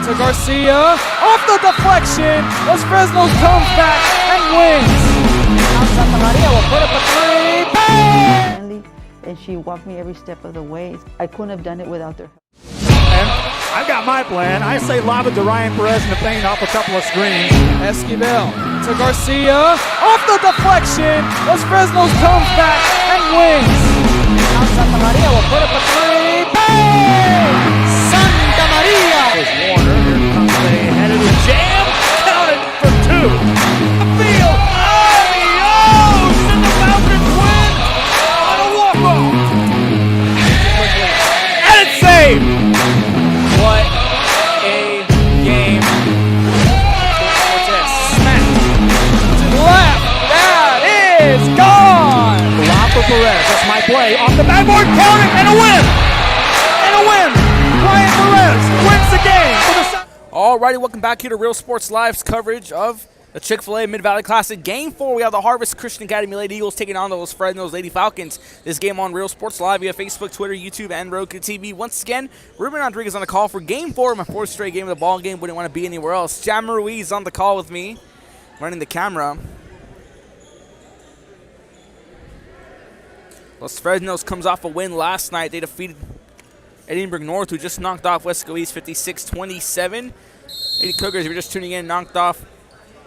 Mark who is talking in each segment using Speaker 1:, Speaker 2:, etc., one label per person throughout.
Speaker 1: to Garcia. Off the deflection. Los Fresnos comes back and wins. Santa Maria will put up a three. Bang!
Speaker 2: And she walked me every step of the way. I couldn't have done it without their help.
Speaker 3: And I've got my plan. I say lob it to Ryan Perez in the paint off a couple of screens.
Speaker 1: Esquivel to Garcia. Off the deflection. Los Fresnos comes back and wins. Santa Maria will put up a three. Bang! Santa Maria!
Speaker 3: There's Warner. Here comes a headed jam. Counted for two. Field. Adios! And the Falcons win on a walk-off. And it's saved. What a game.
Speaker 1: Smack to the left. That is gone.
Speaker 3: Lob for Perez. That's my play. Off the backboard. Count it. And a win. And a win. Ryan Perez wins the game for the
Speaker 4: Alrighty, welcome back here to Real Sports Live's coverage of the Chick-fil-A Mid-Valley Classic. Game 4, we have the Harvest Christian Academy Lady Eagles taking on the Los Fresnos Lady Falcons. This game on Real Sports Live via Facebook, Twitter, YouTube, and Roku TV. Once again, Ruben Rodriguez on the call for Game 4, my fourth straight game of the ball game. Wouldn't want to be anywhere else. Jam Ruiz on the call with me, running the camera. Los Fresnos comes off a win last night. They defeated Edinburgh North, who just knocked off Wesco East 56-27. Lady Cougars, if you're just tuning in, knocked off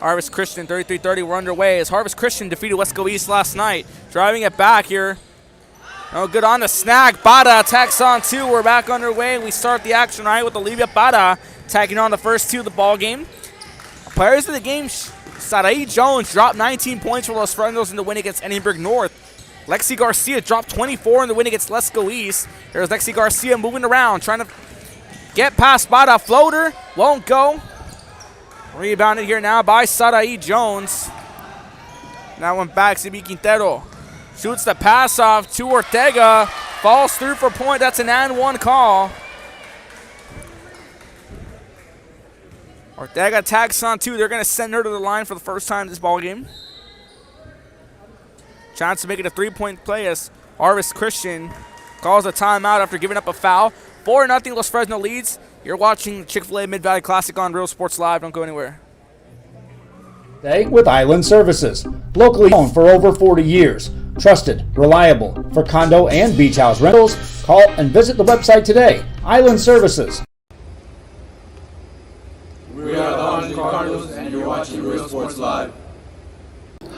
Speaker 4: Harvest Christian 33-30. We're underway as Harvest Christian defeated Wesco East last night. Driving it back here. Oh, good on the snag. Bada attacks on two. We're back underway. We start the action right with Olivia Bada tagging on the first two of the ball game. Players of the game, Sarai Jones dropped 19 points for Los Fresnos in the win against Edinburgh North. Lexi Garcia dropped 24 in the win against Lesco East. There's Lexi Garcia moving around, trying to get past Bada. Floater, won't go. Rebounded here now by Sarai Jones. That one back to Quintero. Shoots the pass off to Ortega. Falls through for point. That's an and one call. Ortega tags on two. They're going to send her to the line for the first time this ball game. Chance to make it a three-point play as Harvest Christian calls a timeout after giving up a foul. 4-0 Los Fresno leads. You're watching the Chick-fil-A Mid-Valley Classic on Real Sports Live. Don't go anywhere.
Speaker 5: Today with Island Services. Locally owned for over 40 years. Trusted, reliable. For condo and beach house rentals, call and visit the website today. Island Services.
Speaker 6: We are the Orange Cardinals, and you're watching Real Sports Live.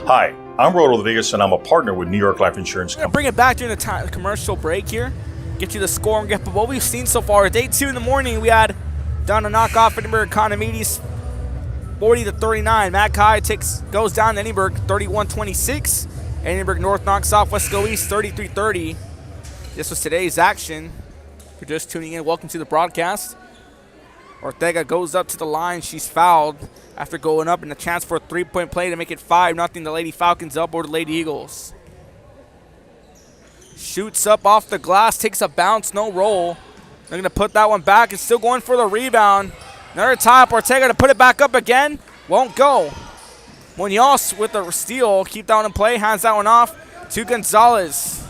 Speaker 7: Hi, I'm Rod Rodriguez, and I'm a partner with New York Life Insurance
Speaker 4: We're going to
Speaker 7: Company.
Speaker 4: bring it back during the commercial break here. Get you the score and get what we've seen so far. Day 2 in the morning, we had done a knockoff Edinburgh Economides 40-39. Matt Kai goes down to Edinburgh 31-26. Edinburgh North knocks off Wesco East 33-30. This was today's action. If you're just tuning in, welcome to the broadcast. Ortega goes up to the line. She's fouled after going up, and a chance for a three-point play to make it 5-0. The Lady Falcons up over the Lady Eagles. Shoots up off the glass, takes a bounce, no roll. They're going to put that one back and still going for the rebound. Another top, Ortega to put it back up again. Won't go. Munoz with the steal. Keep that one in play, hands that one off to Gonzalez.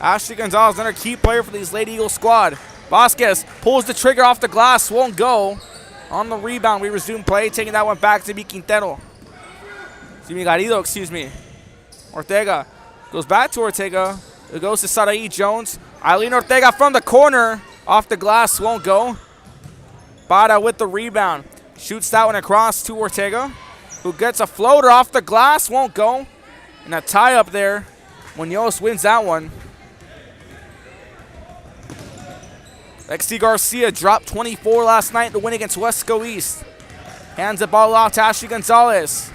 Speaker 4: Ashley Gonzalez, another key player for these Lady Eagles squad. Vasquez pulls the trigger off the glass, won't go. On the rebound, we resume play, taking that one back to Quintero. Garrido, excuse me. Ortega goes back to Ortega. It goes to Sarai Jones. Eileen Ortega from the corner. Off the glass, won't go. Bada with the rebound. Shoots that one across to Ortega, who gets a floater off the glass, won't go. And a tie up there. Munoz wins that one. Lexi Garcia dropped 24 last night in the win against Wesco East. Hands the ball off to Ashley Gonzalez.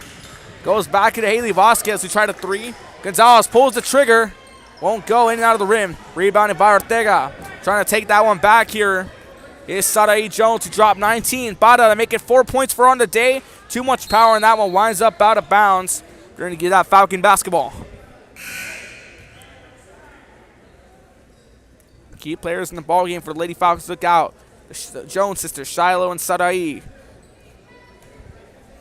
Speaker 4: Goes back to Haley Vasquez, who tried a three. Gonzalez pulls the trigger. Won't go in and out of the rim. Rebounded by Ortega. Trying to take that one back here is Sarai Jones, who dropped 19. Bada to make it 4 points for her on the day. Too much power in that one. Winds up out of bounds. They're going to get that Falcon basketball. Key players in the ballgame for the Lady Falcons. Look out. The Jones sisters, Shiloh and Sarai.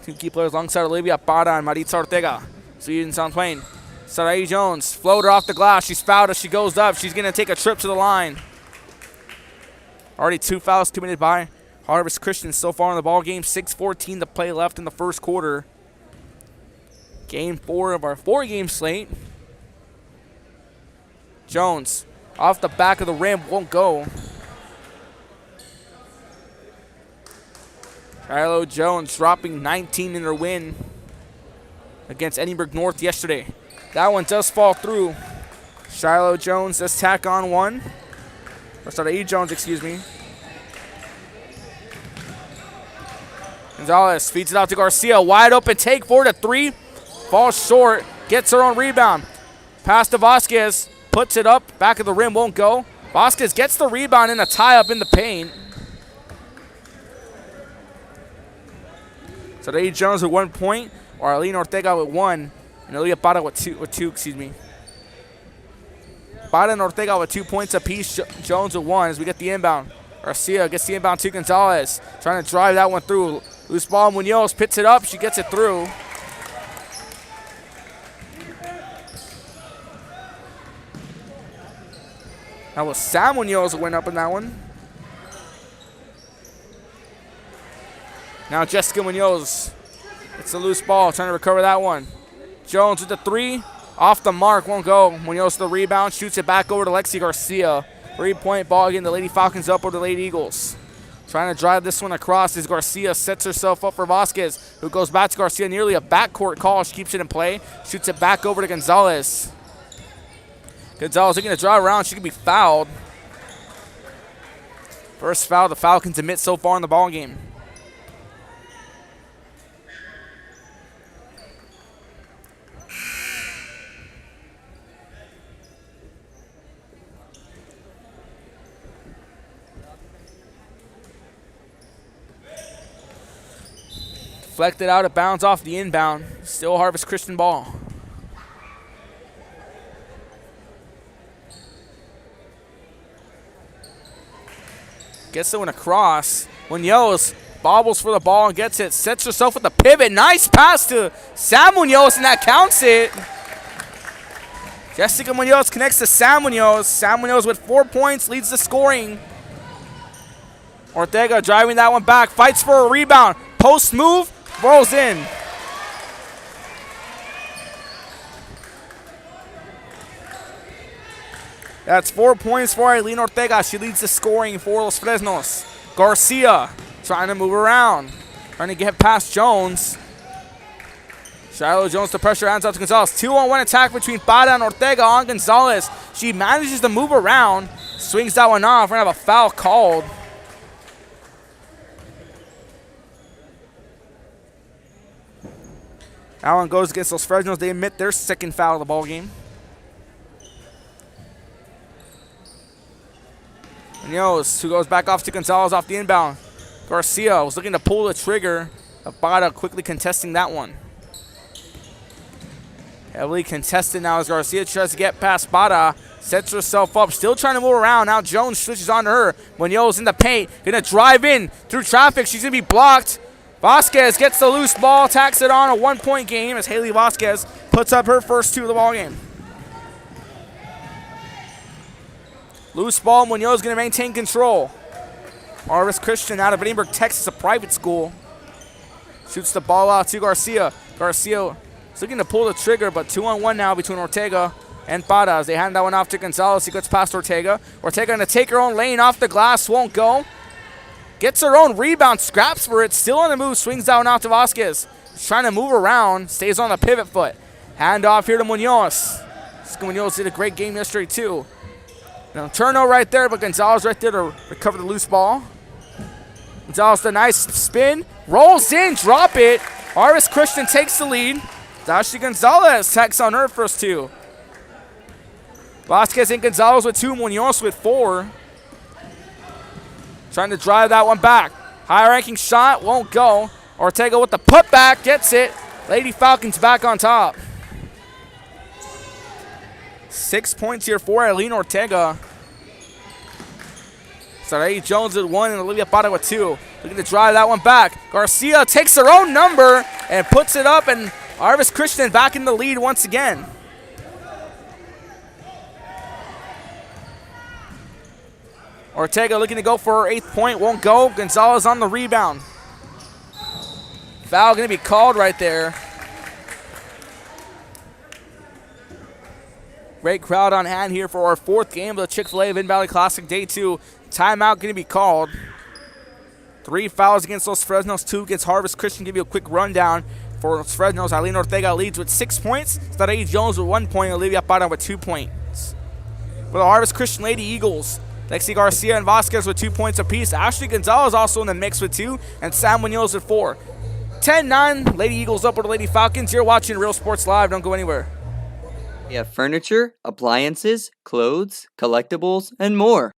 Speaker 4: Two key players alongside Olivia Bada and Maritza Ortega. Sweden South Plain. Sarai Jones, floater off the glass. She's fouled as she goes up. She's going to take a trip to the line. Already 2 fouls, 2 minutes by. Harvest Christian so far in the ball game. 6:14 to play left in the first quarter. Game 4 of our 4-game slate. Jones off the back of the rim, won't go. Shiloh Jones dropping 19 in her win against Edinburgh North yesterday. That one does fall through. Shiloh Jones does tack on one. Or sorry, E. Jones, excuse me. Gonzalez feeds it out to Garcia. Wide open take for the 3. Falls short. Gets her own rebound. Pass to Vasquez. Puts it up. Back of the rim. Won't go. Vasquez gets the rebound in a tie-up in the paint. So E. Jones with 1 point. Or Arlene Ortega with 1. And Elia Parra with two, excuse me. Parra and Ortega with 2 points apiece. Jones with 1 as we get the inbound. Garcia gets the inbound to Gonzalez. Trying to drive that one through. Loose ball, Munoz picks it up. She gets it through. That was Sam Munoz who went up in that one. Now Jessica Munoz. It's a loose ball, trying to recover that one. Jones with the 3. Off the mark, won't go. Munoz the rebound, shoots it back over to Lexi Garcia. 3-point ball again, the Lady Falcons up over the Lady Eagles. Trying to drive this one across as Garcia sets herself up for Vasquez, who goes back to Garcia. Nearly a backcourt call. She keeps it in play. Shoots it back over to Gonzalez. Gonzalez looking to drive around. She could be fouled. First foul the Falcons admit so far in the ballgame. Deflected out, it bounds off the inbound. Still Harvest Christian ball. Gets the one across. Munoz bobbles for the ball and gets it. Sets herself with the pivot. Nice pass to Sam Munoz, and that counts it. Jessica Munoz connects to Sam Munoz. Sam Munoz with 4 points, leads the scoring. Ortega driving that one back. Fights for a rebound. Post move. Rolls in. That's 4 points for Eileen Ortega. She leads the scoring for Los Fresnos. Garcia trying to move around. Trying to get past Jones. Shiloh Jones to pressure, hands out to Gonzalez. 2-on-1 attack between Parra and Ortega on Gonzalez. She manages to move around. Swings that one off. We're going to have a foul called. That one goes against Los Fresnos. They admit their second foul of the ball game. Munoz, who goes back off to Gonzalez off the inbound. Garcia was looking to pull the trigger. Parra quickly contesting that one. Heavily contested now as Garcia tries to get past Parra. Sets herself up, still trying to move around. Now Jones switches on to her. Munoz in the paint, gonna drive in through traffic. She's gonna be blocked. Vasquez gets the loose ball, tacks it on. A 1-point game as Haley Vasquez puts up her first 2 of the ball game. Loose ball, Munoz going to maintain control. Harvest Christian out of Edinburgh, Texas, a private school. Shoots the ball out to Garcia. Garcia is looking to pull the trigger, but 2-on-1 now between Ortega and Parra as they hand that one off to Gonzalez. He gets past Ortega. Ortega going to take her own lane off the glass, won't go. Gets her own rebound, scraps for it, still on the move, swings that one out to Vasquez. He's trying to move around, stays on the pivot foot. Hand off here to Munoz. Munoz did a great game yesterday too. Now turnover right there, but Gonzalez right there to recover the loose ball. Gonzalez, the nice spin, rolls in, drop it. Harvest Christian takes the lead. Ashley Gonzalez tacks on her first 2. Vasquez and Gonzalez with 2, Munoz with 4. Trying to drive that one back. High-ranking shot, won't go. Ortega with the putback, gets it. Lady Falcons back on top. 6 points here for Eileen Ortega. Sarai Jones with 1 and Olivia Parra with 2. Looking to drive that one back. Garcia takes her own number and puts it up, and Harvest Christian back in the lead once again. Ortega looking to go for her 8th point. Won't go. Gonzalez on the rebound. Foul going to be called right there. Great crowd on hand here for our 4th game of the Chick-fil-A Mid-Valley Classic Day 2. Timeout going to be called. 3 fouls against Los Fresnos, 2 against Harvest Christian. Give you a quick rundown for Los Fresnos. Eileen Ortega leads with 6 points. Sarai Jones with 1 point. Olivia Parra with 2 points. For the Harvest Christian Lady Eagles, Lexi Garcia and Vasquez with 2 points apiece. Ashley Gonzalez also in the mix with 2. And Sam Munoz with 4. 10-9. Lady Eagles up with the Lady Falcons. You're watching Real Sports Live. Don't go anywhere.
Speaker 8: We have furniture, appliances, clothes, collectibles, and more.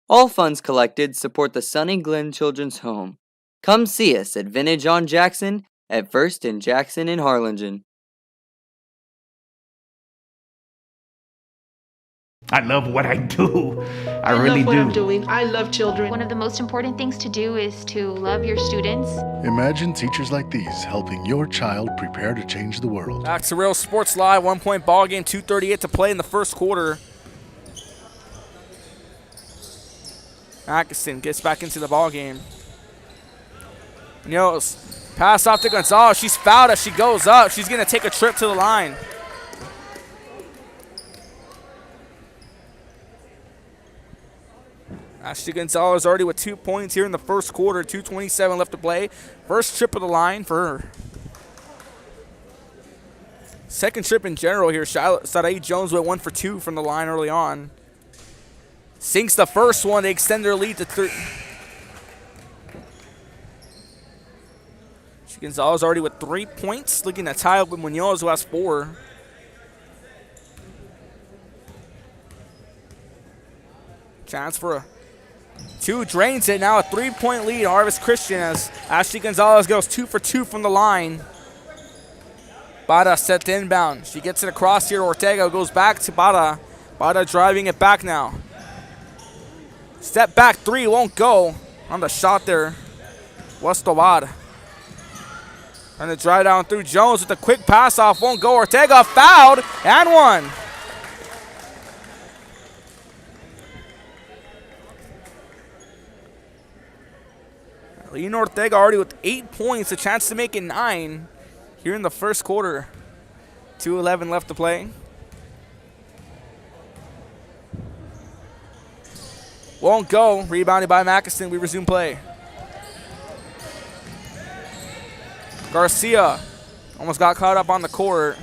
Speaker 8: All funds collected support the Sunny Glen Children's Home. Come see us at Vintage on Jackson at First and Jackson in Harlingen.
Speaker 9: I love what I do. I really
Speaker 10: love what
Speaker 9: do.
Speaker 10: I'm doing. I love children.
Speaker 11: One of the most important things to do is to love your students.
Speaker 12: Imagine teachers like these helping your child prepare to change the world.
Speaker 4: Back to Real Sports Live. 1 point ball game. 2:38 to play in the first quarter. Atkinson gets back into the ball game. Munoz, pass off to Gonzalez. She's fouled as she goes up. She's going to take a trip to the line. Ashley Gonzalez already with 2 points here in the first quarter. 2:27 left to play. First trip of the line for her. Second trip in general here. Sarai Jones went 1 for 2 from the line early on. Sinks the first one. They extend their lead to 3. Gonzalez already with 3 points. Looking to tie up with Munoz, who has 4. Chance for a 2, drains it. Now a 3-point lead. Harvest Christian as Ashley Gonzalez goes 2 for 2 from the line. Bada set to inbound. She gets it across here. Ortega goes back to Bada. Bada driving it back now. Step back 3 won't go on the shot there. Westovad. Trying to drive down through Jones with a quick pass off. Won't go. Ortega fouled and 1. Lena Ortega already with 8 points. A chance to make it 9 here in the first quarter. 2:11 left to play. Won't go. Rebounded by Mackeston. We resume play. Garcia almost got caught up on the court.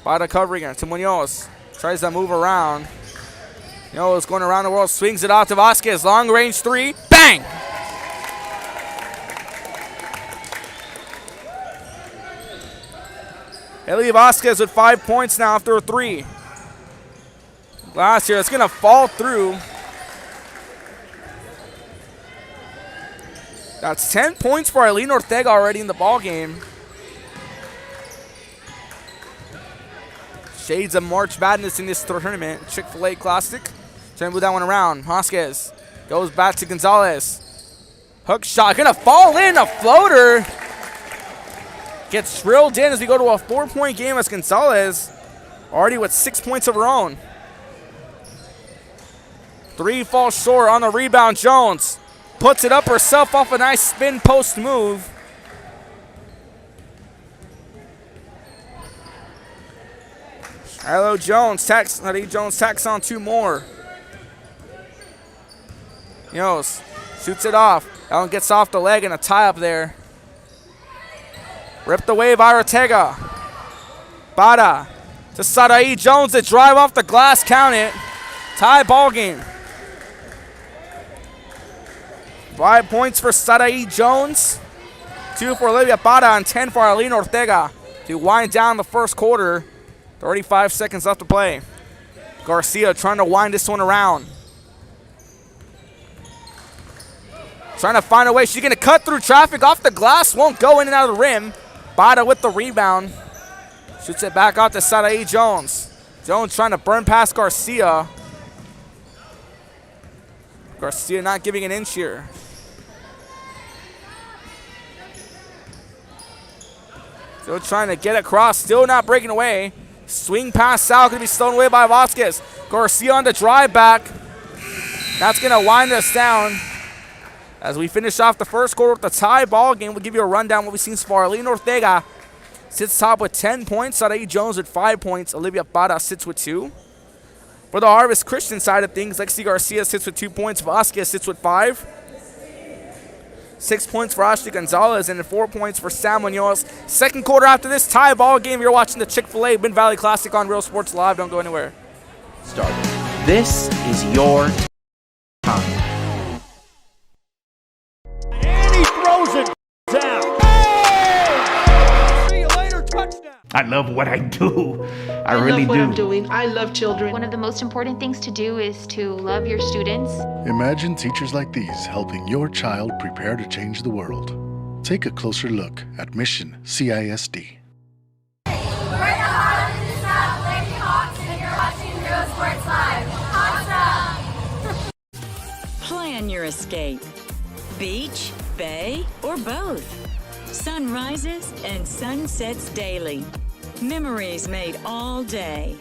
Speaker 4: Bada covering her to Munoz. Tries to move around. Munoz going around the world. Swings it out to Vasquez. Long range 3. Bang! Ellie Vasquez with 5 points now after a 3. Last year, it's going to fall through. That's 10 points for Eileen Ortega already in the ball game. Shades of March Madness in this tournament. Chick-fil-A Classic. Trying to move that one around. Vasquez goes back to Gonzalez. Hook shot. Going to fall in. A floater. Gets drilled in as we go to a 4-point game as Gonzalez already with 6 points of her own. 3 falls short on the rebound. Jones puts it up herself off a nice spin post move. Shiloh Jones tacks on 2 more. Munoz shoots it off. Ellen gets off the leg and a tie up there. Ripped away by Ortega. Bada to Sarai Jones to drive off the glass, count it. Tie ball game. 5 points for Sarai Jones. 2 for Olivia Bada and 10 for Eileen Ortega to wind down the first quarter. 35 seconds left to play. Garcia trying to wind this one around. Trying to find a way. She's going to cut through traffic off the glass. Won't go in and out of the rim. Bada with the rebound. Shoots it back out to Sarai Jones. Jones trying to burn past Garcia. Garcia not giving an inch here. Still trying to get across. Still not breaking away. Swing pass out. Going to be stolen away by Vasquez. Garcia on the drive back. That's going to wind us down as we finish off the first quarter with a tie ball game. We'll give you a rundown of what we've seen so far. Alina Ortega sits top with 10 points. Saraí Jones with 5 points. Olivia Parra sits with 2. For the Harvest Christian side of things, Lexi Garcia sits with 2 points. Vasquez sits with 5. 6 points for Ashley Gonzalez and 4 points for Sam Munoz. Second quarter after this tie ball game, you're watching the Chick-fil-A Wind Valley Classic on Real Sports Live. Don't go anywhere.
Speaker 9: Started. This is your time.
Speaker 3: And he throws it down. See you later, touchdown.
Speaker 9: I love what I do. I really
Speaker 10: love what
Speaker 9: do.
Speaker 10: I'm doing. I love children.
Speaker 11: One of the most important things to do is to love your students.
Speaker 12: Imagine teachers like these helping your child prepare to change the world. Take a closer look at Mission CISD.
Speaker 13: We're the Hawks in the South, Lady Hawks, and you're watching Real Sports Live. Hawks up!
Speaker 14: Plan your escape. Beach, bay, or both. Sunrises and sunsets daily. Memories made all day.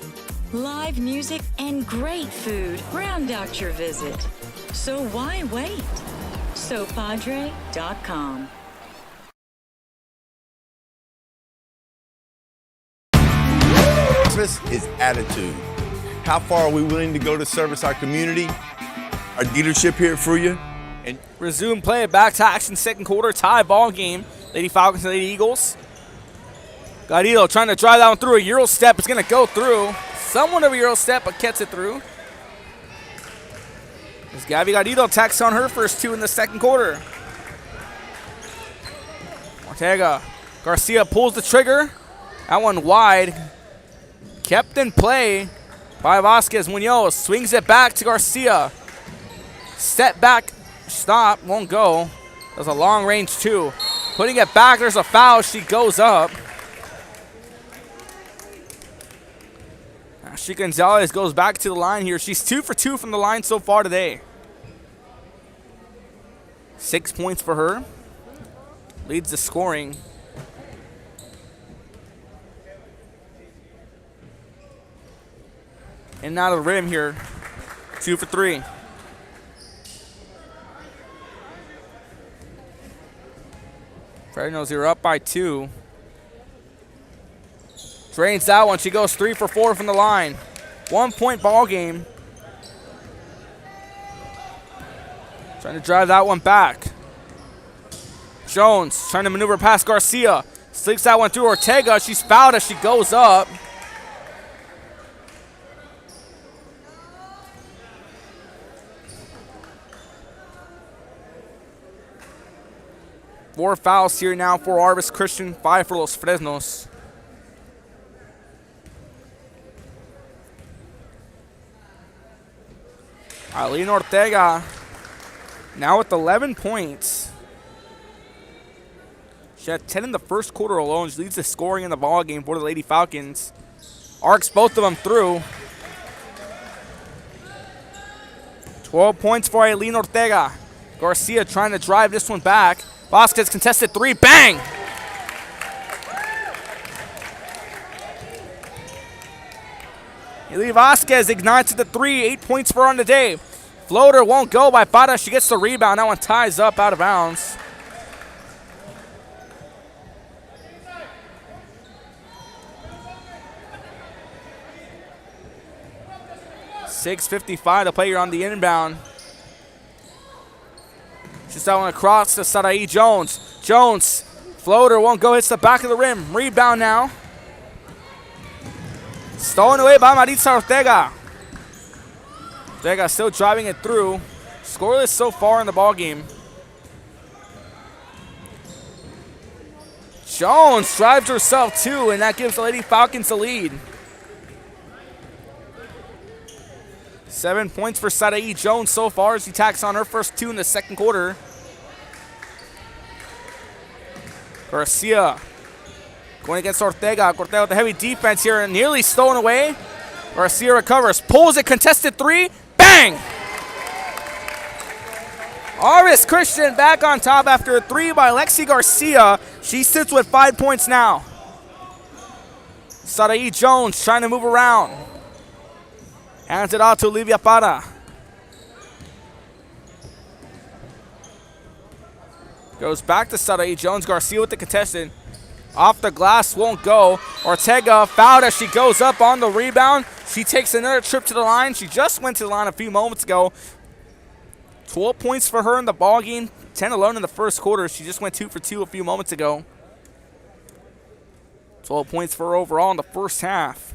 Speaker 14: Live music and great food round out your visit. So why wait? SoPadre.com.
Speaker 15: Service is attitude. How far are we willing to go to service our community? Our dealership here for you.
Speaker 4: And resume play, back to action, second quarter, tie ball game. Lady Falcons and Lady Eagles. Garrido trying to drive that one through a Euro step. It's going to go through. Somewhat of a Euro step, but gets it through. As Gabby Garrido tacks on her first 2 in the second quarter. Ortega. Garcia pulls the trigger. That one wide. Kept in play by Vasquez. Munoz swings it back to Garcia. Step back. Stop. Won't go. Does a long range 2. Putting it back. There's a foul. She goes up. Ashley Gonzalez goes back to the line here. She's 2 for 2 from the line so far today. 6 points for her. Leads the scoring. In and out of the rim here. 2 for 3. Fresnos, you're up by 2. Drains that one. She goes 3 for 4 from the line. 1 point ball game. Trying to drive that one back. Jones trying to maneuver past Garcia. Slips that one through Ortega. She's fouled as she goes up. Four fouls here now for Harvest Christian, 5 for Los Fresnos. Alina Ortega now with 11 points. She had 10 in the first quarter alone. She leads the scoring in the ball game for the Lady Falcons. Arcs both of them through. 12 points for Alina Ortega. Garcia trying to drive this one back. Vasquez contested 3, bang! Eli Vasquez ignites at the 3, 8 points for her on the day. Floater won't go by Parra. She gets the rebound. That one ties up out of bounds. .6:55 to play here on the inbound. Just that one across to Saraí Jones. Jones, floater won't go, hits the back of the rim. Rebound now. Stolen away by Maritza Ortega. Ortega still driving it through. Scoreless so far in the ball game. Jones drives herself too, and that gives the Lady Falcons the lead. 7 points for Saraí Jones so far as she tacks on her first 2 in the second quarter. Garcia going against Ortega. Ortega with the heavy defense here and nearly stolen away. Garcia recovers, pulls it, contested 3, bang! Harvest Christian back on top after a 3 by Lexi Garcia. She sits with 5 points now. Saraí Jones trying to move around. Hands it out to Olivia Parra. Goes back to Sutter. Jones Garcia with the contestant. Off the glass, won't go. Ortega fouled as she goes up on the rebound. She takes another trip to the line. She just went to the line a few moments ago. 12 points for her in the ball game. 10 alone in the first quarter. She just went 2 for 2 a few moments ago. 12 points for her overall in the first half.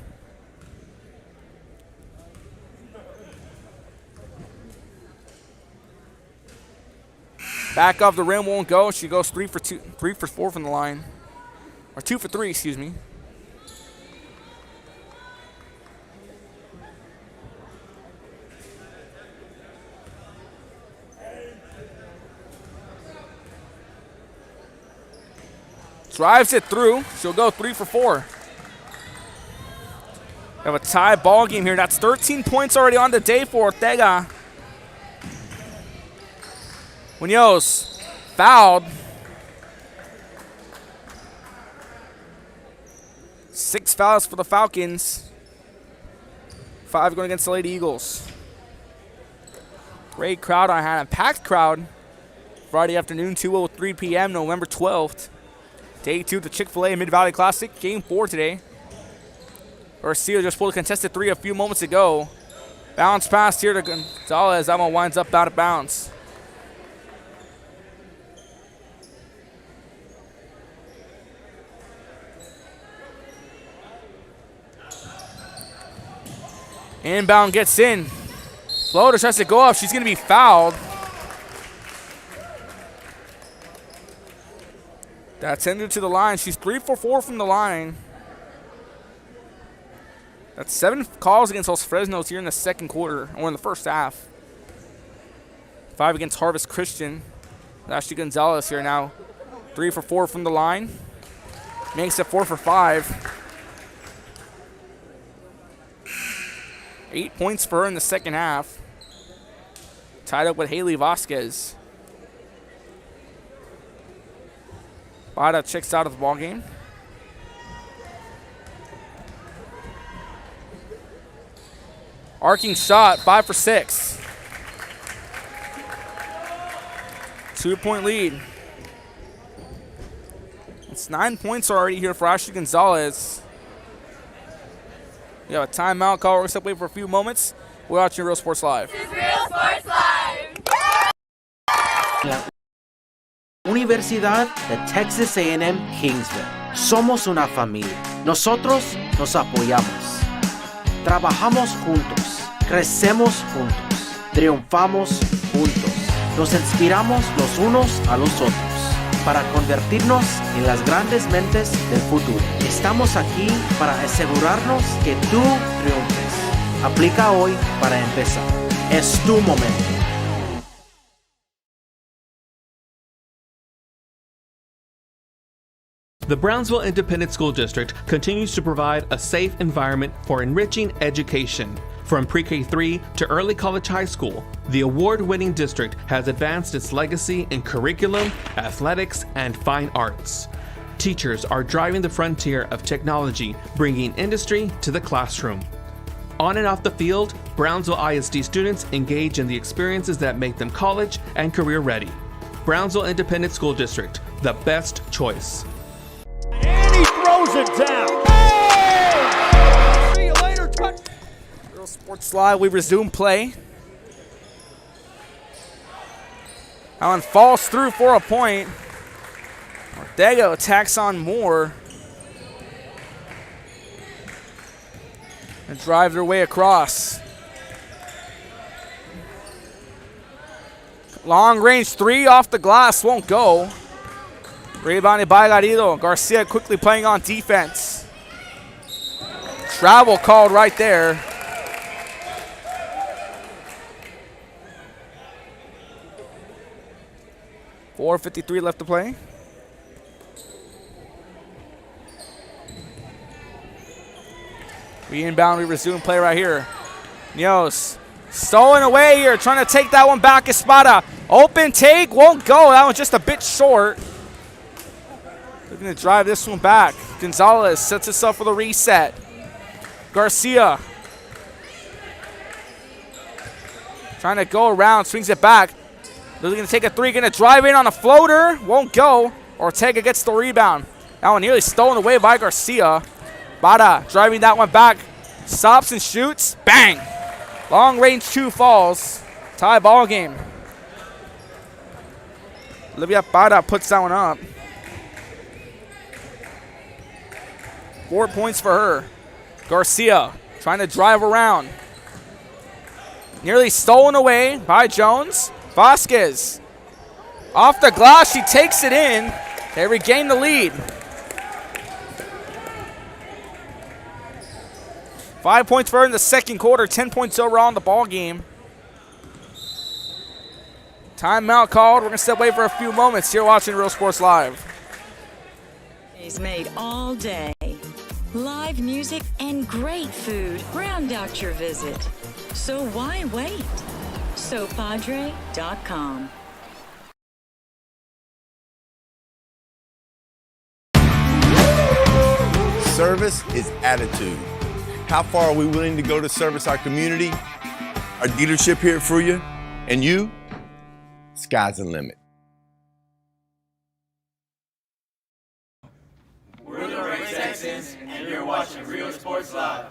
Speaker 4: Back off the rim, won't go. She goes 3 for 4 from the line. Or 2 for 3, excuse me. Drives it through. She'll go 3 for 4. We have a tie ball game here. That's 13 points already on the day for Ortega. Munoz fouled. 6 fouls for the Falcons. 5 going against the Lady Eagles. Great crowd on hand. A packed crowd. Friday afternoon, 2:03 p.m., November 12th. Day 2 of the Chick-fil-A Mid-Valley Classic. Game 4 today. Garcia just pulled a contested 3 a few moments ago. Bounce pass here to Gonzalez. That one winds up out of bounds. Inbound gets in. Floater tries to go up. She's going to be fouled. That's ended to the line. She's 3 for 4 from the line. That's 7 calls against Los Fresnos here in the second quarter, or in the first half. 5 against Harvest Christian. Ashley Gonzalez here now. 3 for 4 from the line. Makes it 4 for 5. 8 points for her in the second half. Tied up with Haley Vasquez. Bada checks out of the ball game. Arcing shot, 5 for 6. 2-point lead. It's 9 points already here for Ashley Gonzalez. We have a timeout call. We're going to wait for a few moments. We're watching Real Sports Live.
Speaker 13: This is Real Sports Live.
Speaker 9: Universidad de Texas A&M Kingsville. Somos una familia. Nosotros nos apoyamos. Trabajamos juntos. Crecemos juntos. Triunfamos juntos. Nos inspiramos los unos a los otros para convertirnos en las grandes mentes del futuro. Estamos aquí para asegurarnos que tú triunfes. Aplica hoy para empezar. Es tu momento.
Speaker 10: The Brownsville Independent School District continues to provide a safe environment for enriching education. From pre-K-3 to early college high school, the award-winning district has advanced its legacy in curriculum, athletics, and fine arts. Teachers are driving the frontier of technology, bringing industry to the classroom. On and off the field, Brownsville ISD students engage in the experiences that make them college and career ready. Brownsville Independent School District, the best choice.
Speaker 3: And he throws it down. Hey! See you later, touch.
Speaker 4: Real Sports Live, we resume play. That one falls through for a point. Ortega attacks on more. And drive their way across. Long range 3 off the glass, won't go. Rebounded by Garrido. Garcia quickly playing on defense. Travel called right there. .453 left to play. We inbound, we resume play right here. Munoz stolen away here, trying to take that one back. Espada, open take, won't go. That one's just a bit short. Looking to drive this one back. Gonzalez sets us up for the reset. Garcia trying to go around, swings it back. They're going to take a three, going to drive in on a floater. Won't go. Ortega gets the rebound. That one nearly stolen away by Garcia. Bada driving that one back. Stops and shoots. Bang. Long range two falls. Tie ball game. Olivia Bada puts that one up. 4 points for her. Garcia trying to drive around. Nearly stolen away by Jones. Vasquez. Off the glass, she takes it in. They regain the lead. 5 points for her in the second quarter. 10 points overall in the ball game. Timeout called. We're going to step away for a few moments. You're watching Real Sports Live.
Speaker 14: Is made all day. Live music and great food round out your visit. So why wait? SoPadre.com.
Speaker 15: Service is attitude. How far are we willing to go to service our community, our dealership here for you, and you? Sky's the limit.
Speaker 6: We're the Red Texans, and you're watching Real Sports Live.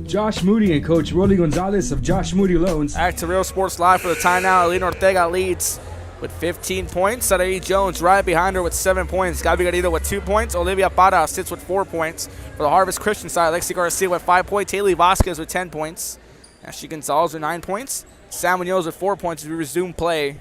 Speaker 1: Josh Moody and Coach Rolly Gonzalez of Josh Moody Loans.
Speaker 4: Back to Real Sports Live for the timeout. Alina Ortega leads with 15 points. Saraí Jones right behind her with 7 points. Gabi Garrido with 2 points. Olivia Parra sits with 4 points. For the Harvest Christian side, Lexi Garcia with 5 points. Haley Vasquez with 10 points. Ashley Gonzalez with 9 points. Sam Munoz with 4 points as we resume play.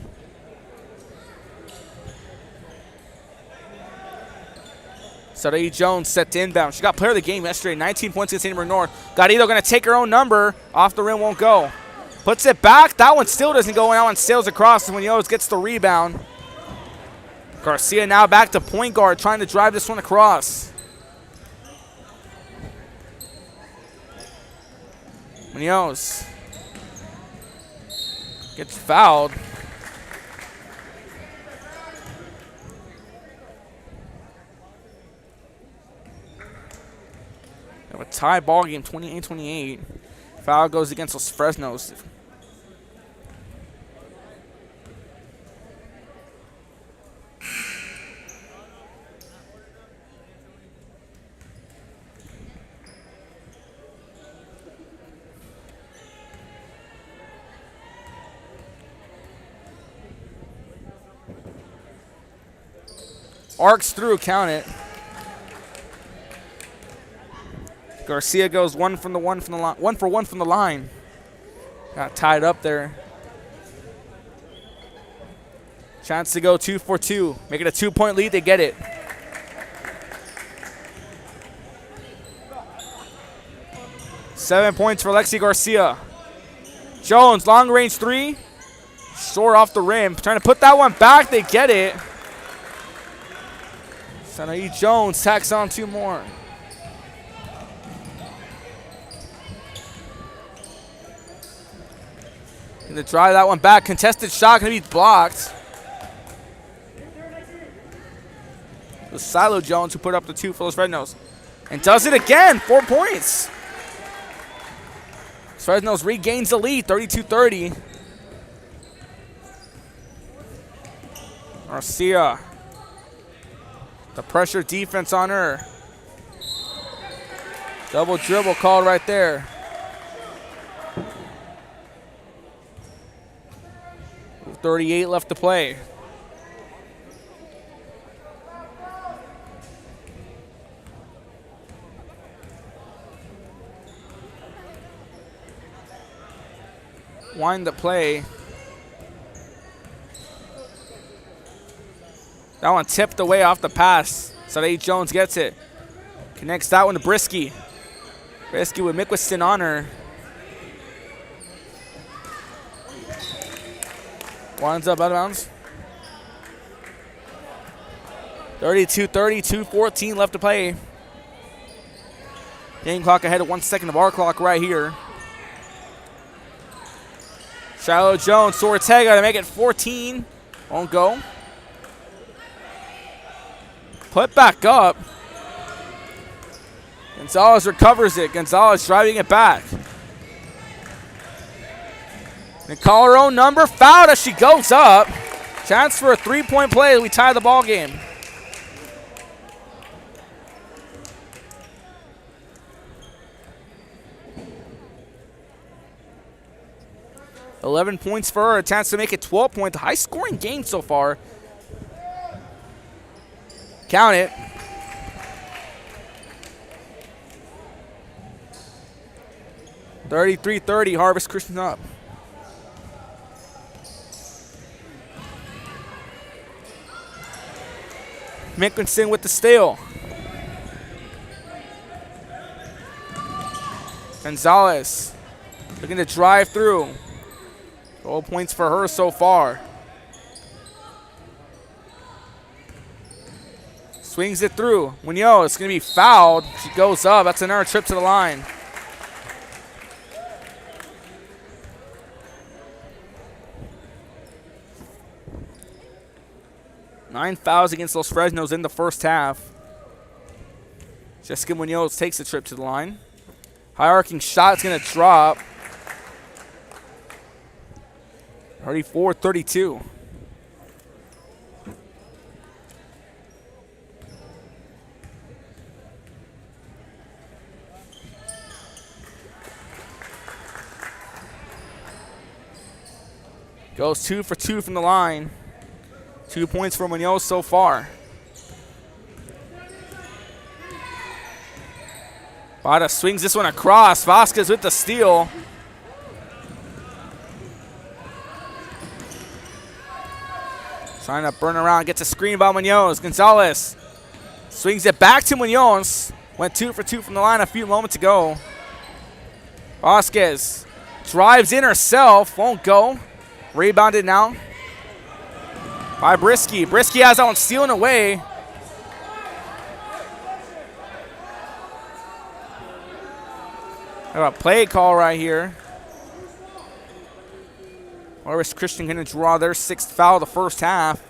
Speaker 4: Saraí Jones set to inbound. She got player of the game yesterday. 19 points against St. Bernard. Garrido going to take her own number. Off the rim, won't go. Puts it back. That one still doesn't go. That one sails across. And Munoz gets the rebound. Garcia now back to point guard, trying to drive this one across. Munoz gets fouled. A tie ball game, 28-28. Foul goes against Los Fresnos. Arcs through, count it. Garcia goes one for one from the line. Got tied up there. Chance to go 2 for 2. Make it a 2-point lead. They get it. Seven points for Lexi Garcia. Jones, long range three. Short off the rim. Trying to put that one back. They get it. Sanae Jones tacks on 2 more. Going to drive that one back. Contested shot going to be blocked. It was Silo Jones who put up the 2 for Los Fresnos. And does it again. 4 points. Fresnos regains the lead, 32-30. Garcia. The pressure defense on her. Double dribble called right there. With 38 left to play. Wind the play. That one tipped away off the pass. Sarae Jones gets it. Connects that one to Brisky. Brisky with Mickelson on her. Winds up out of bounds. 32-30, 2:14 left to play. Game clock ahead of 1 second of our clock right here. Shiloh Jones to Ortega to make it 14. Won't go. Put back up. Gonzalez recovers it. Gonzalez driving it back. And call her own number. Fouled as she goes up. Chance for a 3-point play. We tie the ball game. $11 points for her. A chance to make it 12 points. High-scoring game so far. Count it. (33-30). Harvest Christian up. Mickelson with the steal. Gonzalez looking to drive through. 12 points for her so far. Swings it through. Munoz is going to be fouled. She goes up. That's another trip to the line. Nine fouls against Los Fresnos in the first half. Jessica Munoz takes the trip to the line. High arcing shot is going to drop. 34-32. Goes 2 for 2 from the line. 2 points for Munoz so far. Bada swings this one across. Vasquez with the steal. Trying to burn around, gets a screen by Munoz. Gonzalez swings it back to Munoz. Went 2 for 2 from the line a few moments ago. Vasquez drives in herself, won't go. Rebounded now by Brisky. Brisky has that one stealing away. Got a play call right here. Harvest Christian going to draw their 6th foul of the first half.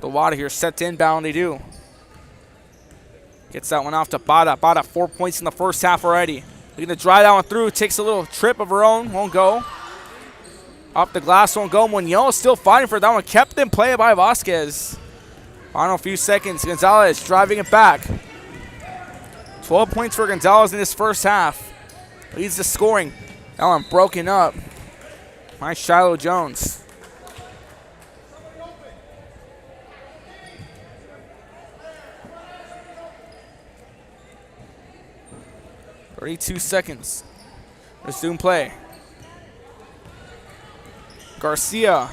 Speaker 4: The Wada here set to inbound. They do. Gets that one off to Bada. Bada 4 points in the first half already. Looking to drive that one through. Takes a little trip of her own. Won't go. Off the glass, won't go. Munoz still fighting for that one. Kept in play by Vasquez. Final few seconds. Gonzalez driving it back. 12 points for Gonzalez in this first half. Leads the scoring. That one broken up by Shiloh Jones. (32 seconds). Resume play. Garcia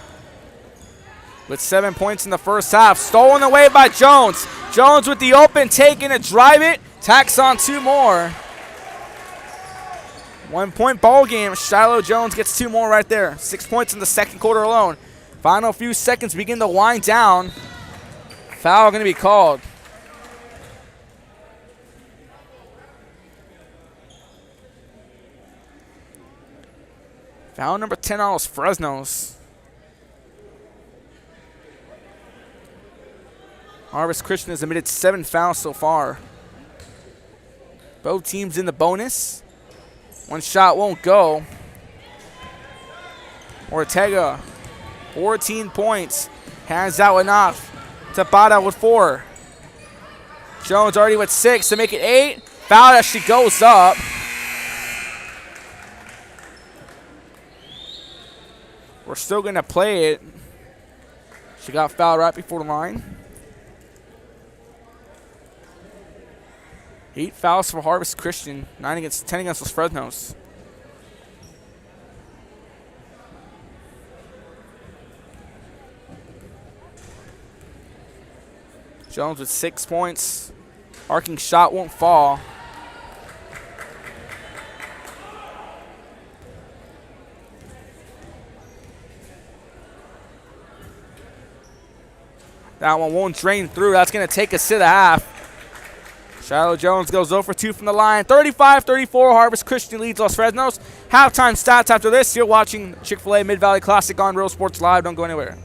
Speaker 4: with 7 points in the first half. Stolen away by Jones. Jones with the open take and a drive it. Tacks on 2 more. 1 point ball game. Shiloh Jones gets 2 more right there. 6 points in the second quarter alone. Final few seconds begin to wind down. Foul going to be called. Foul number 10 on Los Fresnos. Harvest Christian has admitted 7 fouls so far. Both teams in the bonus. One shot won't go. Ortega, 14 points. Hands out enough. Tapata with 4. Jones already with 6 to make it 8. Foul as she goes up. We're still going to play it. She got fouled right before the line. 8 fouls for Harvest Christian. 10 against Los Fresnos. Jones with 6 points. Arcing shot won't fall. That one won't drain through. That's going to take us to the half. Shiloh Jones goes 0 for 2 from the line. 35-34, Harvest Christian leads Los Fresnos. Halftime stats after this. You're watching Chick-fil-A Mid-Valley Classic on Real Sports Live. Don't go anywhere.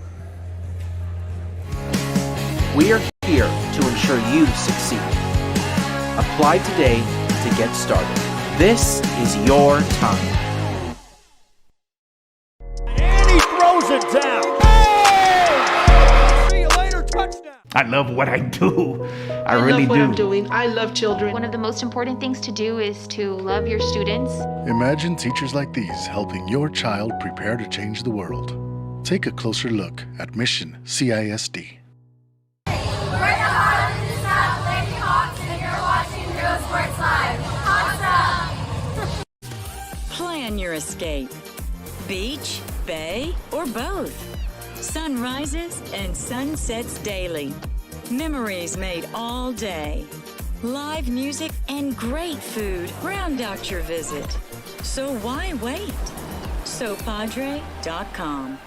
Speaker 9: We are here to ensure you succeed. Apply today to get started. This is your time.
Speaker 16: I love what I do. I really
Speaker 11: love what
Speaker 16: do.
Speaker 11: I'm doing. I love children. One of the most important things to do is to love your students.
Speaker 12: Imagine teachers like these helping your child prepare to change the world. Take a closer look at Mission CISD.
Speaker 13: We're the Highland and South Lady Hawks, and you're watching Real Sports Live. Hawks up!
Speaker 14: Plan your escape. Beach, bay, or both. Sunrises and sunsets daily. Memories made all day. Live music and great food round out your visit. So why wait? SoPadre.com.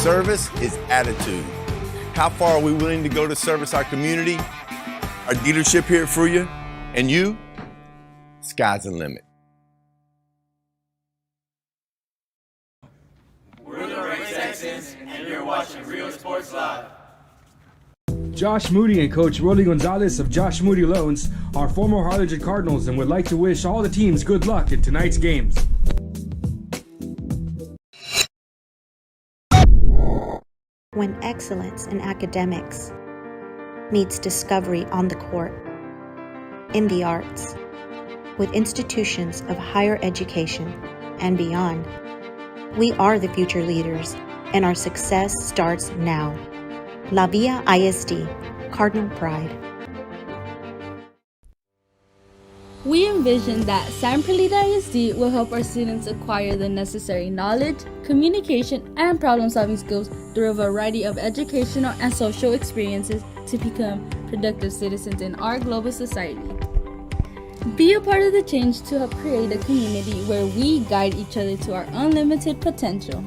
Speaker 15: Service is attitude. How far are we willing to go to service our community, our dealership here for you, and you? Sky's the limit.
Speaker 6: We're the Ray Texans, and you're watching Real Sports Live.
Speaker 17: Josh Moody and Coach Rolly Gonzalez of Josh Moody Loans are former Harlingen Cardinals and would like to wish all the teams good luck in tonight's games.
Speaker 18: When excellence in academics meets discovery on the court, in the arts, with institutions of higher education and beyond, we are the future leaders, and our success starts now. La Via ISD, Cardinal Pride.
Speaker 19: We envision that San Perlita ISD will help our students acquire the necessary knowledge, communication, and problem-solving skills through a variety of educational and social experiences to become productive citizens in our global society. Be a part of the change to help create a community where we guide each other to our unlimited potential.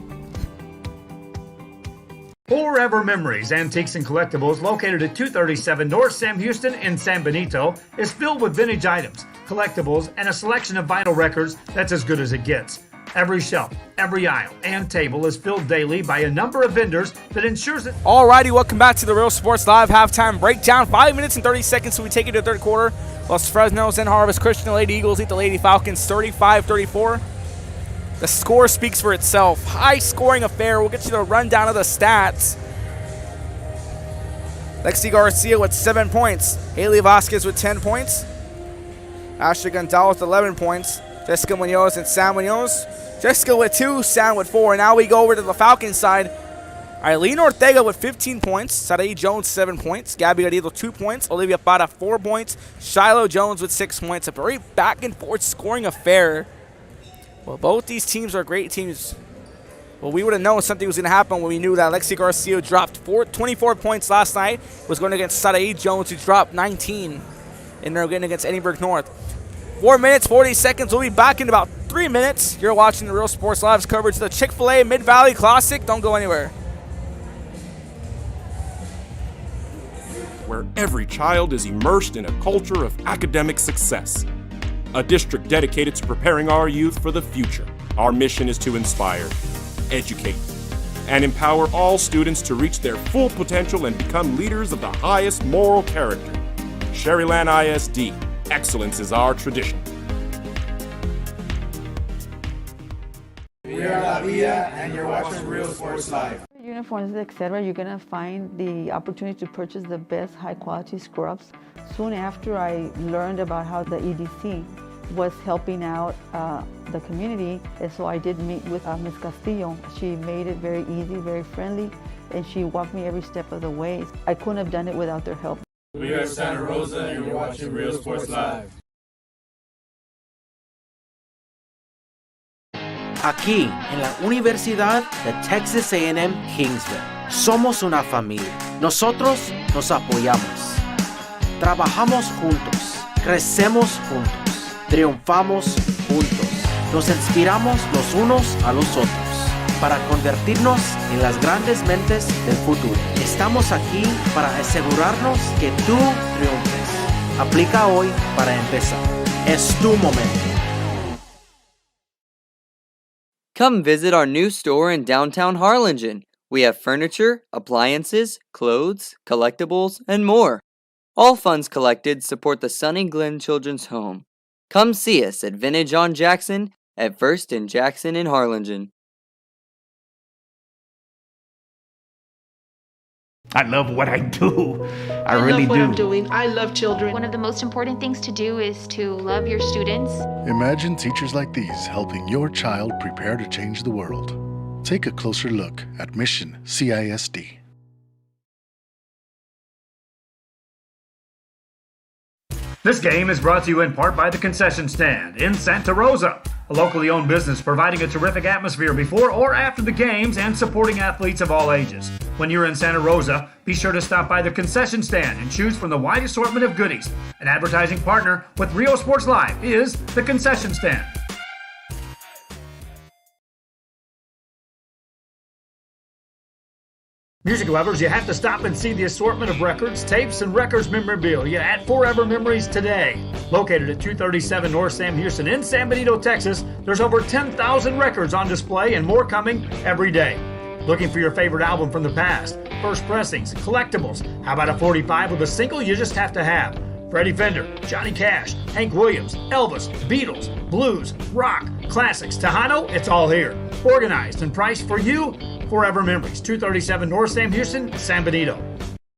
Speaker 5: Forever Memories Antiques and Collectibles, located at 237 North Sam Houston in San Benito, is filled with vintage items, collectibles, and a selection of vinyl records that's as good as it gets. Every shelf, every aisle, and table is filled daily by a number of vendors that ensures that...
Speaker 4: Alrighty, welcome back to the Real Sports Live halftime breakdown. 5 minutes and 30 seconds, so we take it to the third quarter. Los Fresnos and Harvest Christian Lady Eagles lead the Lady Falcons 35-34. The score speaks for itself. High-scoring affair. We'll get you the rundown of the stats. Lexi Garcia with 7 points. Haley Vasquez with 10 points. Ashley Gonzalez with 11 points. Jessica Munoz and Sam Munoz. Jessica with 2, Sam with 4. Now we go over to the Falcons side. Eileen Ortega with 15 points. Sarai Jones, 7 points. Gabby Garrido, 2 points. Olivia Parra, 4 points. Shiloh Jones with 6 points. A very back-and-forth scoring affair. Well, both these teams are great teams. Well, we would have known something was going to happen when we knew that Lexi Garcia dropped 24 points last night. Was going against Sarai Jones, who dropped 19 in their game against Edinburgh North. 4 minutes, 40 seconds. We'll be back in about 3 minutes. You're watching the Real Sports Live's coverage of the Chick-fil-A Mid-Valley Classic. Don't go anywhere.
Speaker 20: Where every child is immersed in a culture of academic success. A district dedicated to preparing our youth for the future. Our mission is to inspire, educate, and empower all students to reach their full potential and become leaders of the highest moral character. Sherryland ISD, excellence is our tradition.
Speaker 6: We are La Via, and you're watching Real Sports Live.
Speaker 2: Uniforms, etc., you're going to find the opportunity to purchase the best high-quality scrubs. Soon after I learned about how the EDC was helping out the community, and so I did meet with Ms. Castillo. She made it very easy, very friendly, and she walked me every step of the way. I couldn't have done it without their help.
Speaker 6: We are Santa Rosa, and you're watching Real Sports Live.
Speaker 9: Aquí, en la Universidad de Texas A&M Kingsville, somos una familia. Nosotros nos apoyamos. Trabajamos juntos. Crecemos juntos. Triunfamos juntos. Nos inspiramos los unos a los otros para convertirnos en las grandes mentes del futuro. Estamos aquí para asegurarnos que tú triunfes. Aplica hoy para empezar. Es tu momento.
Speaker 8: Come visit our new store in downtown Harlingen. We have furniture, appliances, clothes, collectibles, and more. All funds collected support the Sunny Glen Children's Home. Come see us at Vintage on Jackson at 1st and Jackson in Harlingen.
Speaker 16: I love what I do. I really
Speaker 21: love what
Speaker 16: do.
Speaker 21: I'm doing. I love children.
Speaker 11: One of the most important things to do is to love your students.
Speaker 12: Imagine teachers like these helping your child prepare to change the world. Take a closer look at Mission CISD.
Speaker 5: This game is brought to you in part by the Concession Stand in Santa Rosa, a locally owned business providing a terrific atmosphere before or after the games and supporting athletes of all ages. When you're in Santa Rosa, be sure to stop by the Concession Stand and choose from the wide assortment of goodies. An advertising partner with Rio Sports Live is the Concession Stand. Music lovers, you have to stop and see the assortment of records, tapes, and records memorabilia at Forever Memories today. Located at 237 North Sam Houston in San Benito, Texas, there's over 10,000 records on display and more coming every day. Looking for your favorite album from the past, first pressings, collectibles, how about a 45 with a single you just have to have? Freddie Fender, Johnny Cash, Hank Williams, Elvis, Beatles, blues, rock, classics, Tejano, it's all here. Organized and priced for you. Forever Memories, 237 North Sam Houston, San Benito.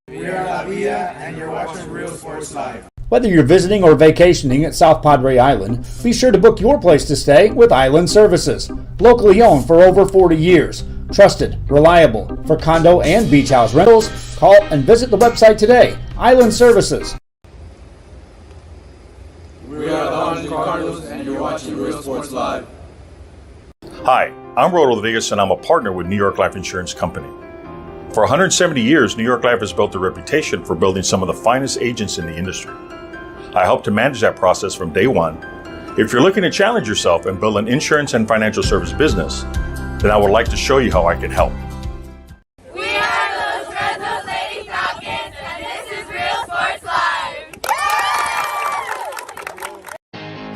Speaker 6: We are La Villa, and you're watching Real Sports Live.
Speaker 5: Whether you're visiting or vacationing at South Padre Island, be sure to book your place to stay with Island Services. Locally owned for over 40 years. Trusted, reliable for condo and beach house rentals. Call and visit the website today. Island Services.
Speaker 6: We are the Orange Cardinals, and you're watching Real Sports Live.
Speaker 7: Hi, I'm Roldo Rodriguez, and I'm a partner with New York Life Insurance Company. For 170 years, New York Life has built a reputation for building some of the finest agents in the industry. I help to manage that process from day one. If you're looking to challenge yourself and build an insurance and financial service business, then I would like to show you how I can help.
Speaker 13: We are those Fresnos Lady Falcons, and this is Real Sports Live.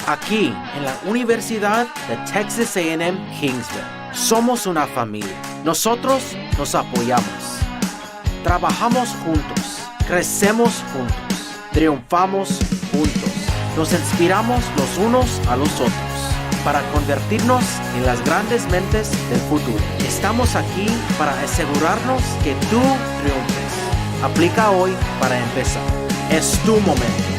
Speaker 9: Aquí, en la Universidad de Texas A&M Kingsville, somos una familia. Nosotros nos apoyamos. Trabajamos juntos. Crecemos juntos. Triunfamos juntos. Nos inspiramos los unos a los otros para convertirnos en las grandes mentes del futuro. Estamos aquí para asegurarnos que tú triunfes. Aplica hoy para empezar. Es tu momento.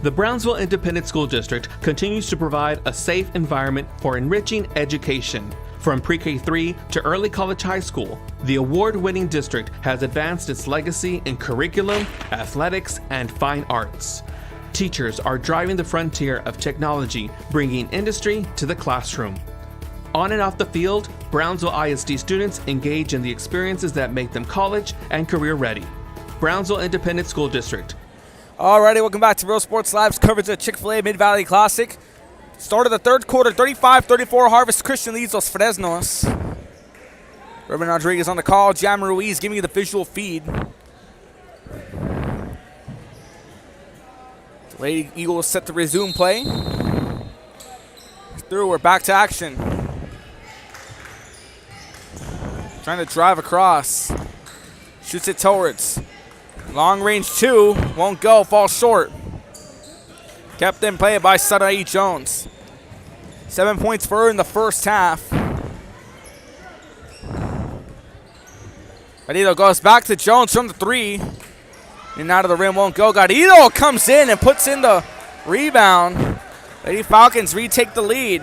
Speaker 10: The Brownsville Independent School District continues to provide a safe environment for enriching education. From pre-K3 to early college high school, the award-winning district has advanced its legacy in curriculum, athletics, and fine arts. Teachers are driving the frontier of technology, bringing industry to the classroom. On and off the field, Brownsville ISD students engage in the experiences that make them college and career ready. Brownsville Independent School District.
Speaker 4: Alrighty, welcome back to Real Sports Live's coverage of Chick-fil-A Mid-Valley Classic. Start of the third quarter, 35-34, Harvest Christian leads Los Fresnos. Ruben Rodriguez on the call, Jam Ruiz giving you the visual feed. The Lady Eagles set to resume play. Through, we're back to action. Trying to drive across. Shoots it towards. Long range two, won't go, falls short. Kept in play by Sadae Jones. 7 points for her in the first half. Garrido goes back to Jones from the three. In and out of the rim, won't go. Garrido comes in and puts in the rebound. Lady Falcons retake the lead.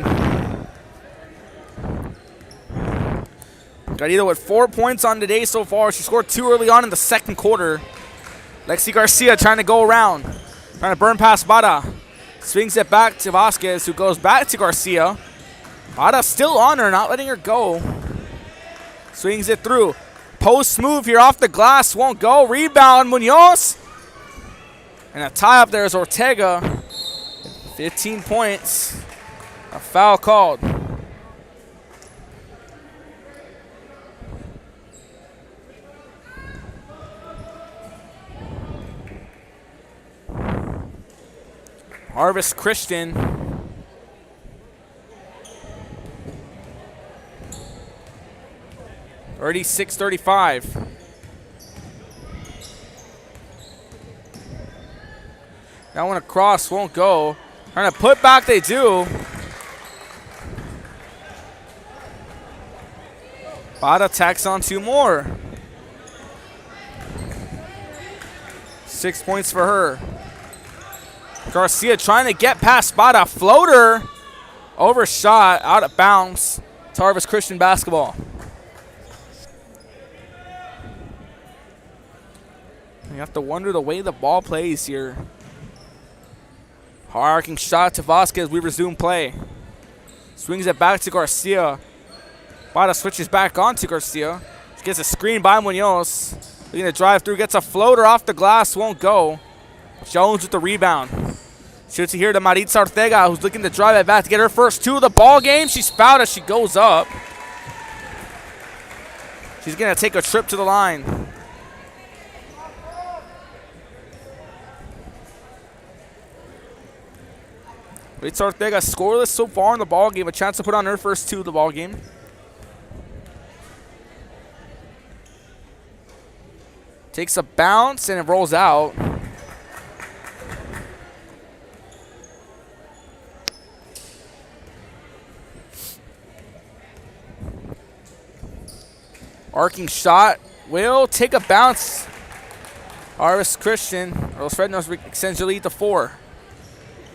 Speaker 4: Garrido with 4 points on the day so far. She scored 2 early on in the second quarter. Lexi Garcia trying to go around. Trying to burn past Bada. Swings it back to Vasquez, who goes back to Garcia. Bada still on her, not letting her go. Swings it through. Post move here off the glass, won't go. Rebound, Munoz. And a tie up there is Ortega. 15 points. A foul called. Harvest Christian. Already 6:35. That one across won't go. Trying to put back, they do. Bada tacks on 2 more. 6 points for her. Garcia trying to get past Bada. Floater. Overshot. Out of bounds. It's Harvest Christian basketball. You have to wonder the way the ball plays here. Hard arcing shot to Vasquez. We resume play. Swings it back to Garcia. Bada switches back onto Garcia. She gets a screen by Munoz. Looking to drive through. Gets a floater off the glass. Won't go. Jones with the rebound. Shoots it here to Maritza Ortega, who's looking to drive it back to get her first 2 of the ball game. She's fouled as she goes up. She's going to take a trip to the line. Maritza Ortega scoreless so far in the ball game. A chance to put on her first 2 of the ball game. Takes a bounce and it rolls out. Arcing shot will take a bounce. Harvest Christian, Los Fresnos extends the lead to 4.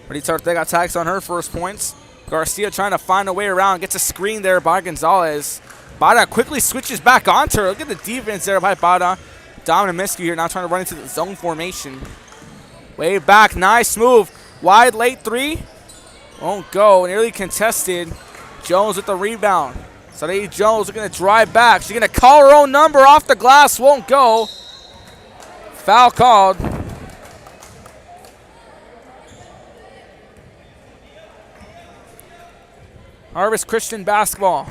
Speaker 4: Maritza Ortega attacks on her first points. Garcia trying to find a way around. Gets a screen there by Gonzalez. Bada quickly switches back onto her. Look at the defense there by Bada. Dominant miscue here, now trying to run into the zone formation. Way back, nice move. Wide late 3. Won't go, nearly contested. Jones with the rebound. Sadie Jones looking to drive back. She's going to call her own number off the glass. Won't go. Foul called. Harvest Christian basketball.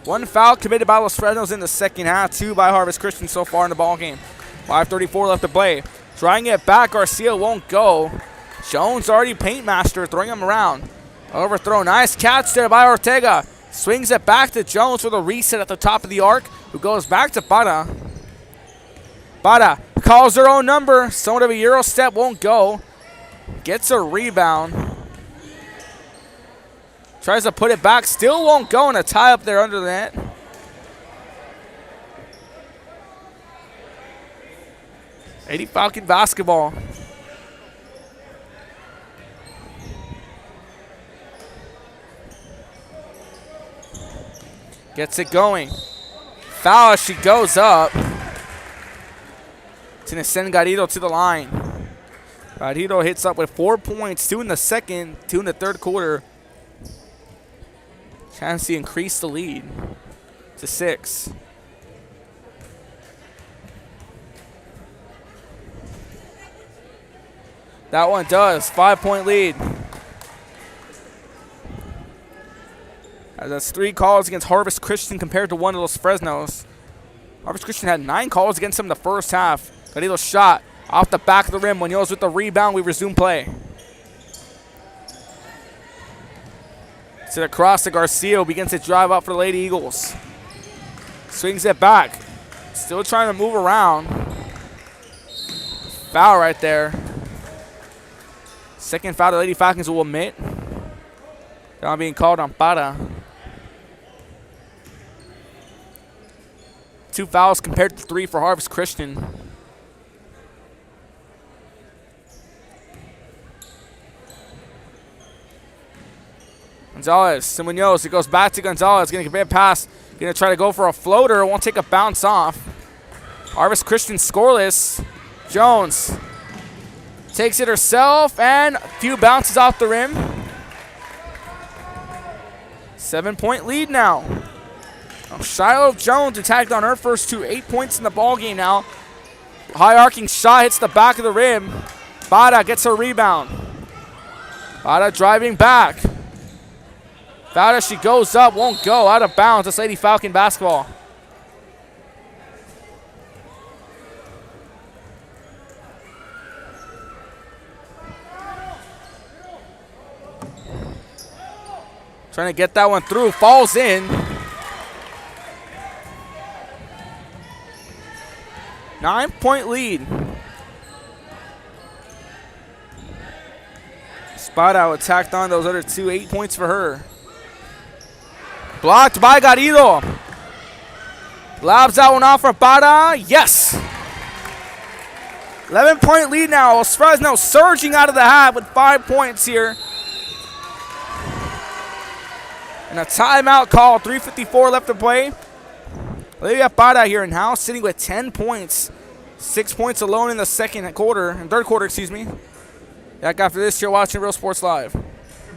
Speaker 4: One foul committed by Los Fresnos in the second half. 2 by Harvest Christian so far in the ball game. 5:34 left to play. Trying it back. Garcia won't go. Jones already paint master, throwing him around. Overthrow. Nice catch there by Ortega. Swings it back to Jones for the reset at the top of the arc, who goes back to Bada. Bada calls her own number. Somewhat of a Euro step, won't go. Gets a rebound. Tries to put it back, still won't go, and a tie up there under the net. Lady Falcon basketball. Gets it going. Foul as she goes up. It's going to send Garrido to the line. Garrido hits up with 4 points, 2 in the second, 2 in the third quarter. Chance to increase the lead to 6. That one does. 5-point lead. That's 3 calls against Harvest Christian compared to 1 of Los Fresnos. Harvest Christian had 9 calls against them in the first half. Garrido's shot off the back of the rim. Munoz with the rebound. We resume play. Sit across to Garcia, begins to drive up for the Lady Eagles. Swings it back. Still trying to move around. Foul right there. Second foul the Lady Falcons will admit. Now being called on Para. 2 fouls compared to 3 for Harvest Christian. Gonzalez to Munoz. It goes back to Gonzalez. Going to get a pass. Going to try to go for a floater. Won't take a bounce off. Harvest Christian scoreless. Jones takes it herself and a few bounces off the rim. 7-point lead now. Shiloh Jones attacked on her first 2. 8 points in the ball game now. High arcing shot hits the back of the rim. Bada gets her rebound. Bada driving back. Foul as she goes up, won't go. Out of bounds. That's Lady Falcon basketball. Trying to get that one through. Falls in. Nine-point lead. Spot out tacked on those other 2, 8 points for her. Blocked by Garrido. Lobs that one off for Para. Yes. 11-point lead now. Fresno surging out of the half with 5 points here. And a timeout call. 3:54 left to play. Olivia Para here in house sitting with 10 points. 6 points alone in the third quarter, excuse me. Back after this, you're watching Real Sports Live.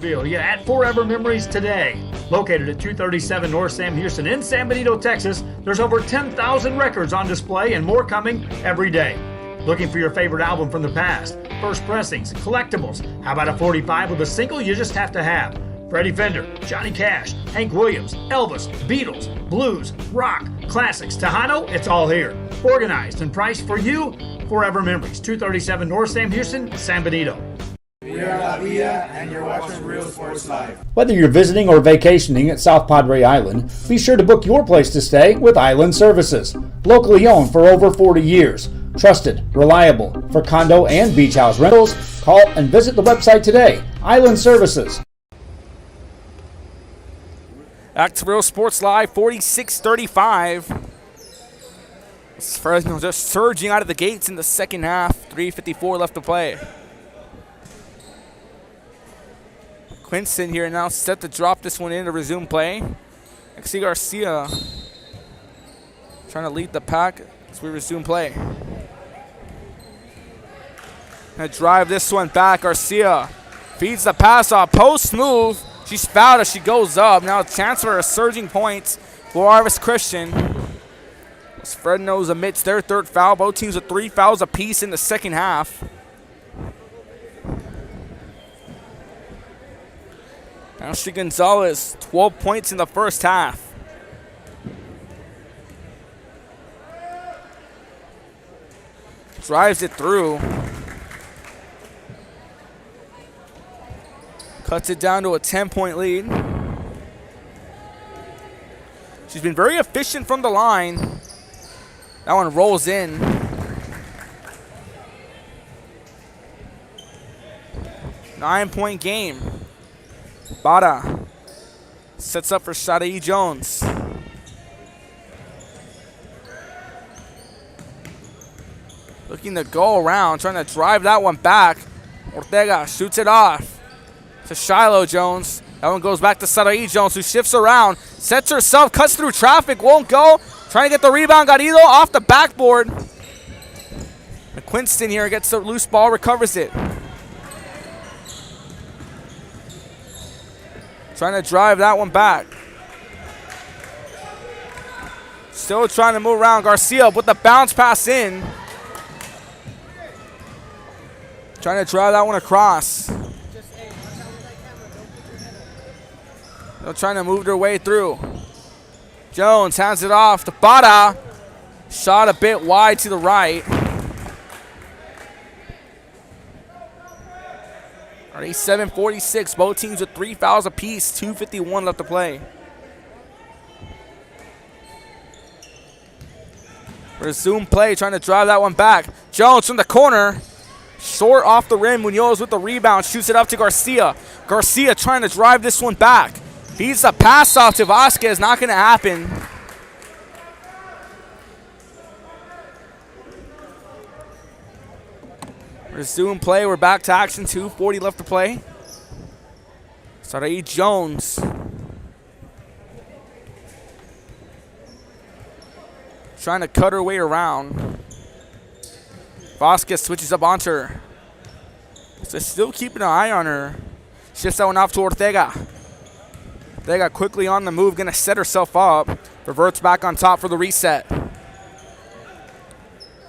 Speaker 21: Yeah, at Forever Memories today. Located at 237 North Sam Houston in San Benito, Texas, there's over 10,000 records on display and more coming every day. Looking for your favorite album from the past? First pressings, collectibles. How about a 45 with a single you just have to have? Freddie Fender, Johnny Cash, Hank Williams, Elvis, Beatles, blues, rock, classics, Tejano, it's all here. Organized and priced for you. Forever Memories, 237 North Sam Houston, San Benito.
Speaker 6: We are La Villa, and you're watching Real Sports Live.
Speaker 5: Whether you're visiting or vacationing at South Padre Island, be sure to book your place to stay with Island Services. Locally owned for over 40 years. Trusted, reliable for condo and beach house rentals. Call and visit the website today. Island Services.
Speaker 4: Back to Real Sports Live, 46-35. Fresno just surging out of the gates in the second half. 3:54 left to play. Quinston here now set to drop this one in to resume play. Alexi Garcia trying to lead the pack as we resume play. Gonna drive this one back. Garcia feeds the pass off. Post move. She's fouled as she goes up. Now a chance for a surging point for Harvest Christian. As Fresno's amidst their third foul. Both teams with 3 fouls apiece in the second half. Ashley Gonzalez, 12 points in the first half. Drives it through. Cuts it down to a 10-point lead. She's been very efficient from the line. That one rolls in. Nine-point game. Bada sets up for Shadae Jones. Looking to go around, trying to drive that one back. Ortega shoots it off to Shiloh Jones. That one goes back to Shadae Jones, who shifts around, sets herself, cuts through traffic, won't go. Trying to get the rebound. Garrido off the backboard. McQuinston here gets the loose ball, recovers it. Trying to drive that one back. Still trying to move around. Garcia with the bounce pass in. Trying to drive that one across. They're trying to move their way through. Jones hands it off to Bada. Shot a bit wide to the right. Already 7:46. Both teams with 3 fouls apiece. 2:51 left to play. Resume play, trying to drive that one back. Jones from the corner. Short off the rim. Munoz with the rebound. Shoots it up to Garcia. Garcia trying to drive this one back. Feeds a pass off to Vasquez. Not going to happen. Resume play. We're back to action. 2:40 left to play. Shadae Jones. Trying to cut her way around. Vasquez switches up onto her. So still keeping an eye on her. Shifts that one off to Ortega. Ortega quickly on the move. Going to set herself up. Reverts back on top for the reset.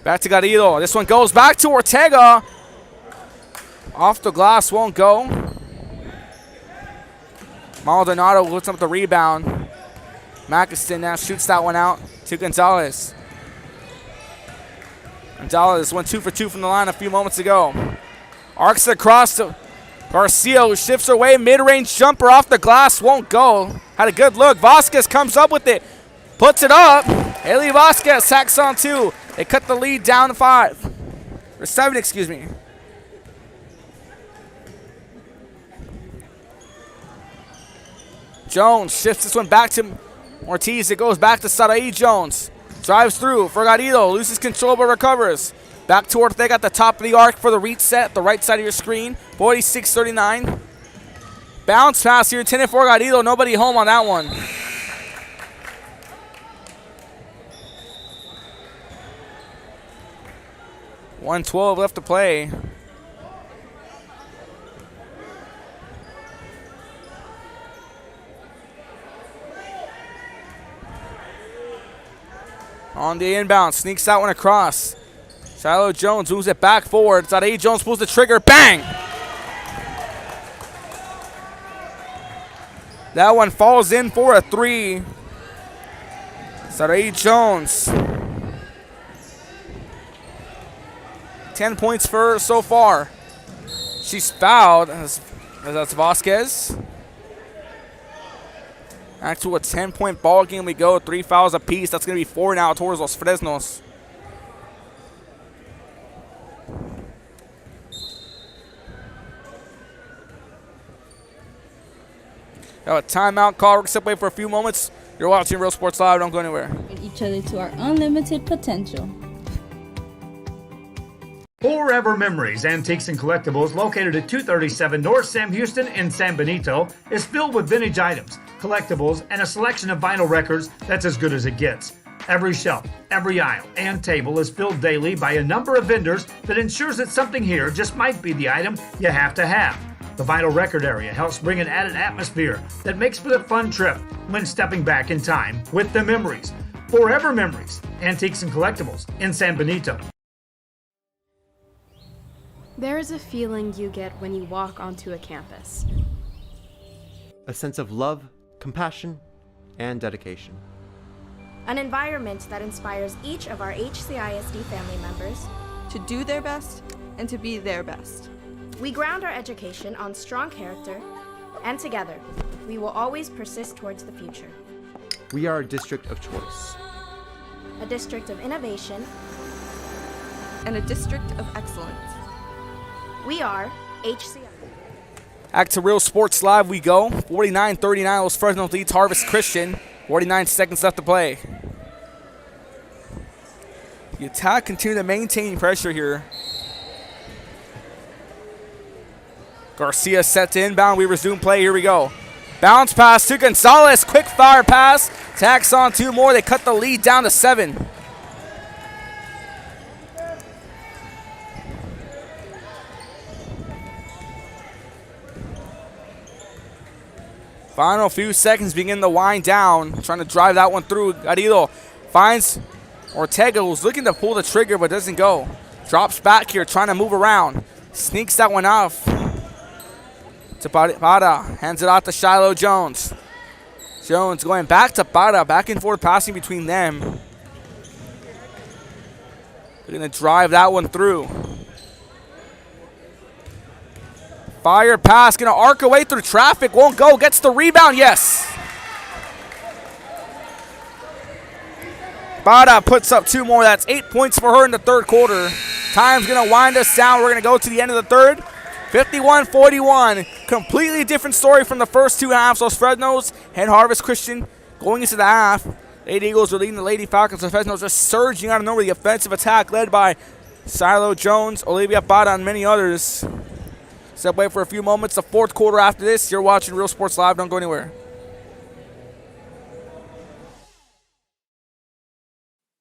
Speaker 4: Back to Garrido. This one goes back to Ortega. Off the glass, won't go. Maldonado looks up the rebound. Mackinson now shoots that one out to Gonzalez. Gonzalez went 2 for 2 from the line a few moments ago. Arcs across to Garcia, who shifts away. Mid-range jumper off the glass, won't go. Had a good look. Vasquez comes up with it. Puts it up. Haley Vasquez hacks on 2. They cut the lead down to 5. Or 7, excuse me. Jones shifts this one back to Ortiz. It goes back to Sarai Jones. Drives through for Garrido. Loses control but recovers. Back to Ortega at the top of the arc for the reset. The right side of your screen. 46-39. Bounce pass here intended for Garrido. Nobody home on that one. .112 left to play. On the inbound, sneaks that one across. Shiloh Jones moves it back forward. Sarai Jones pulls the trigger, bang! That one falls in for a 3. Sarai Jones. 10 points for her so far. She's fouled, as that's Vasquez. Back to a 10-point ball game we go. 3 fouls apiece. That's going to be 4 now towards Los Fresnos. Got a timeout call. We're going to step away for a few moments. You're watching Real Sports Live. Don't go anywhere.
Speaker 19: Each other to our unlimited potential.
Speaker 21: Forever Memories, Antiques and Collectibles, located at 237 North Sam Houston in San Benito, is filled with vintage items, collectibles, and a selection of vinyl records that's as good as it gets. Every shelf, every aisle, and table is filled daily by a number of vendors that ensures that something here just might be the item you have to have. The vinyl record area helps bring an added atmosphere that makes for the fun trip when stepping back in time with the memories. Forever Memories, Antiques and Collectibles in San Benito.
Speaker 3: There is a feeling you get when you walk onto a campus.
Speaker 22: A sense of love, compassion, and dedication.
Speaker 3: An environment that inspires each of our HCISD family members to do their best and to be their best. We ground our education on strong character, and together, we will always persist towards the future.
Speaker 22: We are a district of choice.
Speaker 3: A district of innovation.
Speaker 23: And a district of excellence.
Speaker 3: We are HCI.
Speaker 4: Back to Real Sports Live we go. 49-39, Los Fresnos leads Harvest Christian. 49 seconds left to play. The attack continue to maintain pressure here. Garcia set to inbound. We resume play. Here we go. Bounce pass to Gonzalez. Quick fire pass. Tacks on 2 more. They cut the lead down to 7. Final few seconds begin to wind down. Trying to drive that one through. Garrido finds Ortega, who's looking to pull the trigger but doesn't go. Drops back here, trying to move around. Sneaks that one off to Para. Hands it off to Shiloh Jones. Jones going back to Para. Back and forth passing between them. They're going to drive that one through. Fire pass, gonna arc away through traffic, won't go, gets the rebound, yes. Bada puts up 2 more, that's 8 points for her in the third quarter. Time's gonna wind us down, we're gonna go to the end of the third. 51-41, completely different story from the first 2 halves. Los Fresnos and Harvest Christian going into the half. Lady Eagles are leading the Lady Falcons. Los Fresnos are surging out of nowhere. The offensive attack led by Shiloh Jones, Olivia Bada, and many others. Step away for a few moments. The fourth quarter after this. You're watching Real Sports Live. Don't go anywhere.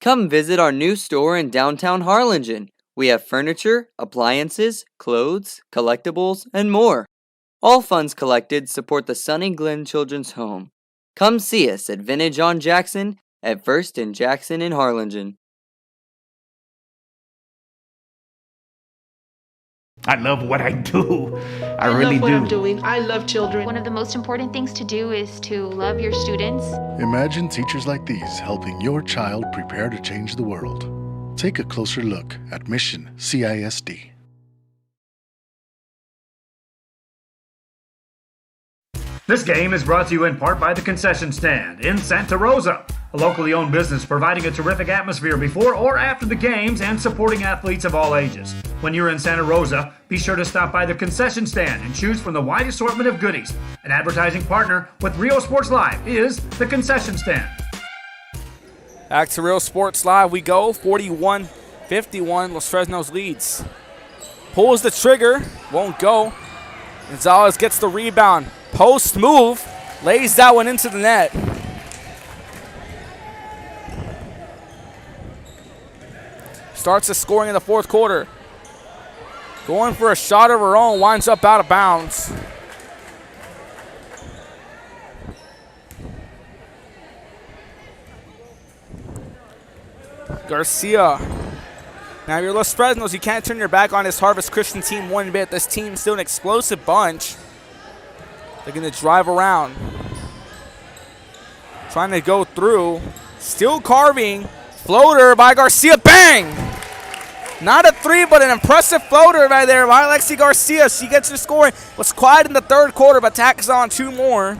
Speaker 8: Come visit our new store in downtown Harlingen. We have furniture, appliances, clothes, collectibles, and more. All funds collected support the Sunny Glen Children's Home. Come see us at Vintage on Jackson at First and Jackson in Harlingen.
Speaker 16: I love what I do. I really
Speaker 24: love what
Speaker 16: do.
Speaker 24: I'm doing. I love children.
Speaker 11: One of the most important things to do is to love your students.
Speaker 12: Imagine teachers like these helping your child prepare to change the world. Take a closer look at Mission CISD.
Speaker 21: This game is brought to you in part by the Concession Stand in Santa Rosa, a locally owned business providing a terrific atmosphere before or after the games and supporting athletes of all ages. When you're in Santa Rosa, be sure to stop by the Concession Stand and choose from the wide assortment of goodies. An advertising partner with Rio Sports Live is the Concession Stand.
Speaker 4: Back to Real Sports Live we go. 41-51, Los Fresnos leads. Pulls the trigger, won't go. Gonzalez gets the rebound. Post move, lays that one into the net. Starts the scoring in the fourth quarter. Going for a shot of her own, winds up out of bounds. Garcia. Now, if you're Los Fresnos, you can't turn your back on this Harvest Christian team one bit. This team's still an explosive bunch. They're going to drive around. Trying to go through. Still carving. Floater by Garcia. Bang! Not a three, but an impressive floater right there by Alexi Garcia. She gets her scoring. Was quiet in the third quarter, but tacks on 2 more.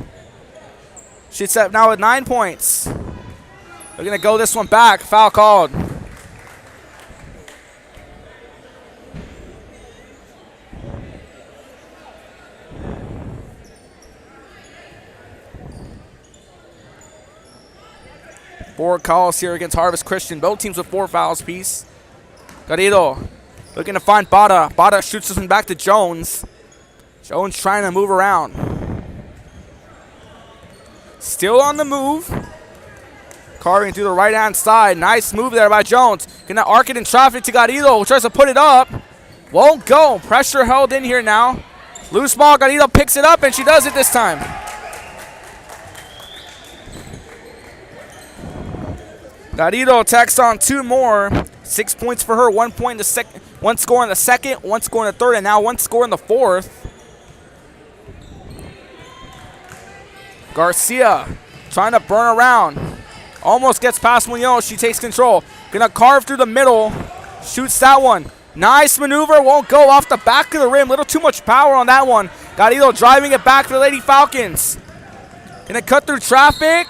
Speaker 4: She's up now with 9 points. They're going to go this one back. Foul called. Four calls here against Harvest Christian. Both teams with 4 fouls apiece. Garrido looking to find Bada. Bada shoots this one back to Jones. Jones trying to move around. Still on the move. Carving through the right-hand side. Nice move there by Jones. Gonna arc it in traffic to Garrido, who tries to put it up. Won't go. Pressure held in here now. Loose ball. Garrido picks it up, and she does it this time. Garrido tacks on 2 more. 6 points for her. 1 point in the second. 1 score in the second. 1 score in the third, and now 1 score in the fourth. Garcia trying to burn around. Almost gets past Munoz. She takes control. Gonna carve through the middle. Shoots that one. Nice maneuver. Won't go off the back of the rim. Little too much power on that one. Garrido driving it back to the Lady Falcons. Gonna cut through traffic.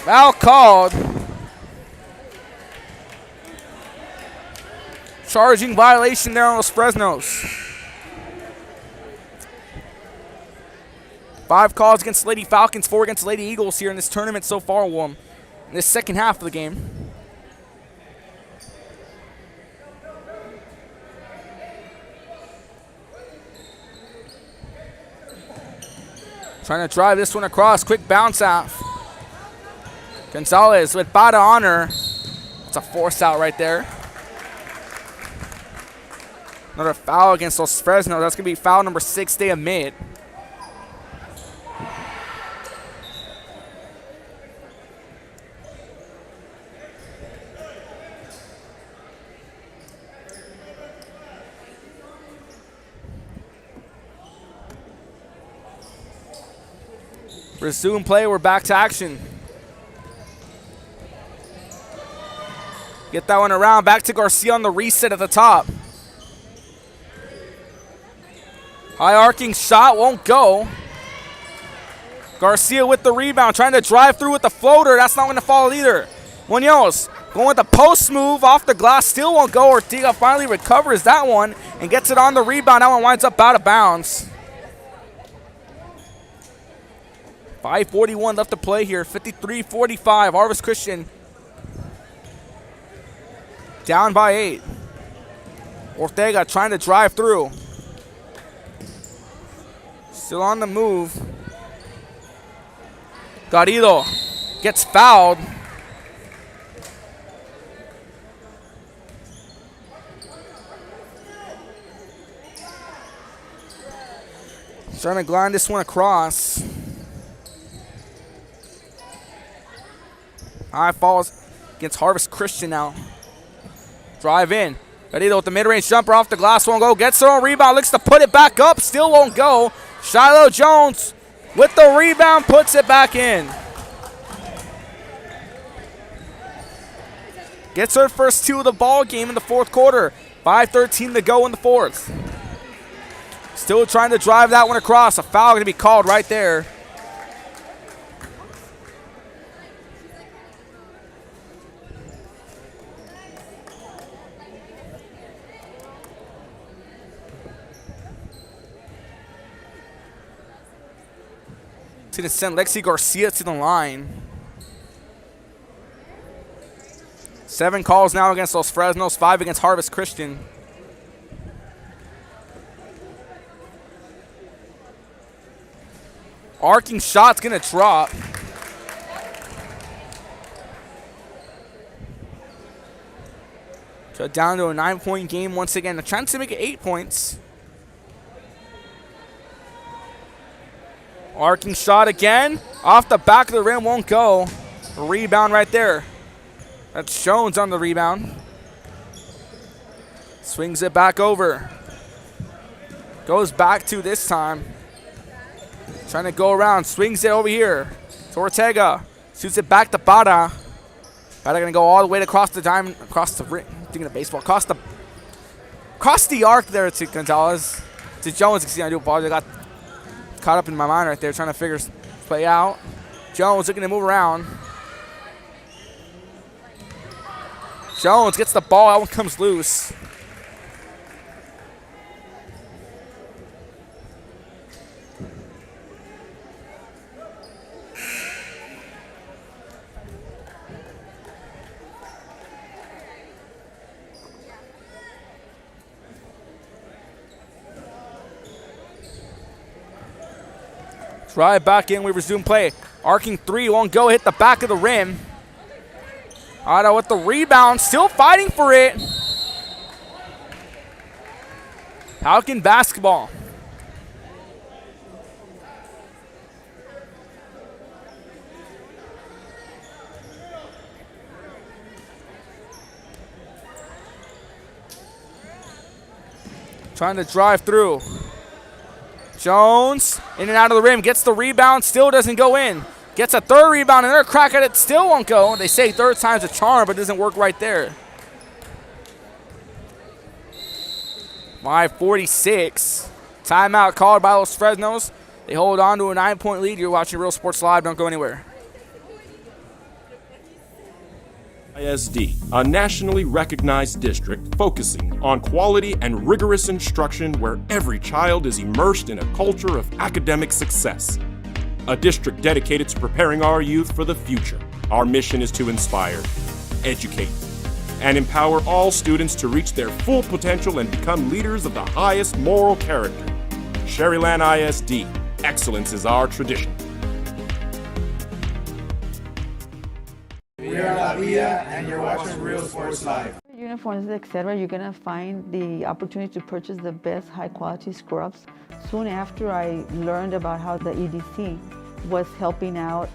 Speaker 4: Foul called. Charging violation there on Los Fresnos. 5 calls against the Lady Falcons, 4 against the Lady Eagles here in this tournament so far, in this second half of the game. Trying to drive this one across. Quick bounce out. Gonzalez with Bada on her. It's a force out right there. Another foul against Los Fresnos. That's going to be foul number 6 they admit. Resume play. We're back to action. Get that one around. Back to Garcia on the reset at the top. High arcing shot. Won't go. Garcia with the rebound. Trying to drive through with the floater. That's not going to fall either. Munoz going with the post move off the glass. Still won't go. Ortega finally recovers that one and gets it on the rebound. That one winds up out of bounds. 5:41 left to play here. 53-45. Harvest Christian down by 8. Ortega trying to drive through. Still on the move. Garrido gets fouled. Trying to grind this one across. High falls against Harvest Christian now. Drive in. Garrido with the mid-range jumper off the glass. Won't go. Gets her own rebound. Looks to put it back up. Still won't go. Shiloh Jones with the rebound. Puts it back in. Gets her first 2 of the ball game in the fourth quarter. 5:13 to go in the fourth. Still trying to drive that one across. A foul going to be called right there. It's going to send Lexi Garcia to the line. 7 calls now against Los Fresnos, 5 against Harvest Christian. Arcing shot's going to drop. So down to a 9-point game once again. A chance to make it 8 points. Arcing shot again. Off the back of the rim, won't go. A rebound right there. That's Jones on the rebound. Swings it back over. Goes back to this time. Trying to go around. Swings it over here to Ortega. Shoots it back to Bada. Bada going to go all the way across the diamond, across the ring. Thinking of baseball. Across the arc there to Gonzalez. To Jones. You see, I do apologize. I got caught up in my mind right there trying to figure play out. Jones looking to move around. Jones gets the ball. That one comes loose. Drive back in. We resume play. Arcing 3 won't go. Hit the back of the rim. Otto with the rebound, still fighting for it. Falcon basketball. Trying to drive through. Jones in and out of the rim, gets the rebound, still doesn't go in. Gets a third rebound, another crack at it, still won't go. They say third time's a charm, but it doesn't work right there. 5:46. Timeout called by Los Fresnos. They hold on to a 9-point lead. You're watching Real Sports Live. Don't go anywhere.
Speaker 20: ISD, a nationally recognized district focusing on quality and rigorous instruction where every child is immersed in a culture of academic success. A district dedicated to preparing our youth for the future. Our mission is to inspire, educate, and empower all students to reach their full potential and become leaders of the highest moral character. Sherryland ISD, excellence is our tradition.
Speaker 6: We are La Villa, and you're watching Real Sports Live.
Speaker 2: Uniforms, etc., you're gonna find the opportunity to purchase the best high-quality scrubs. Soon after I learned about how the EDC was helping out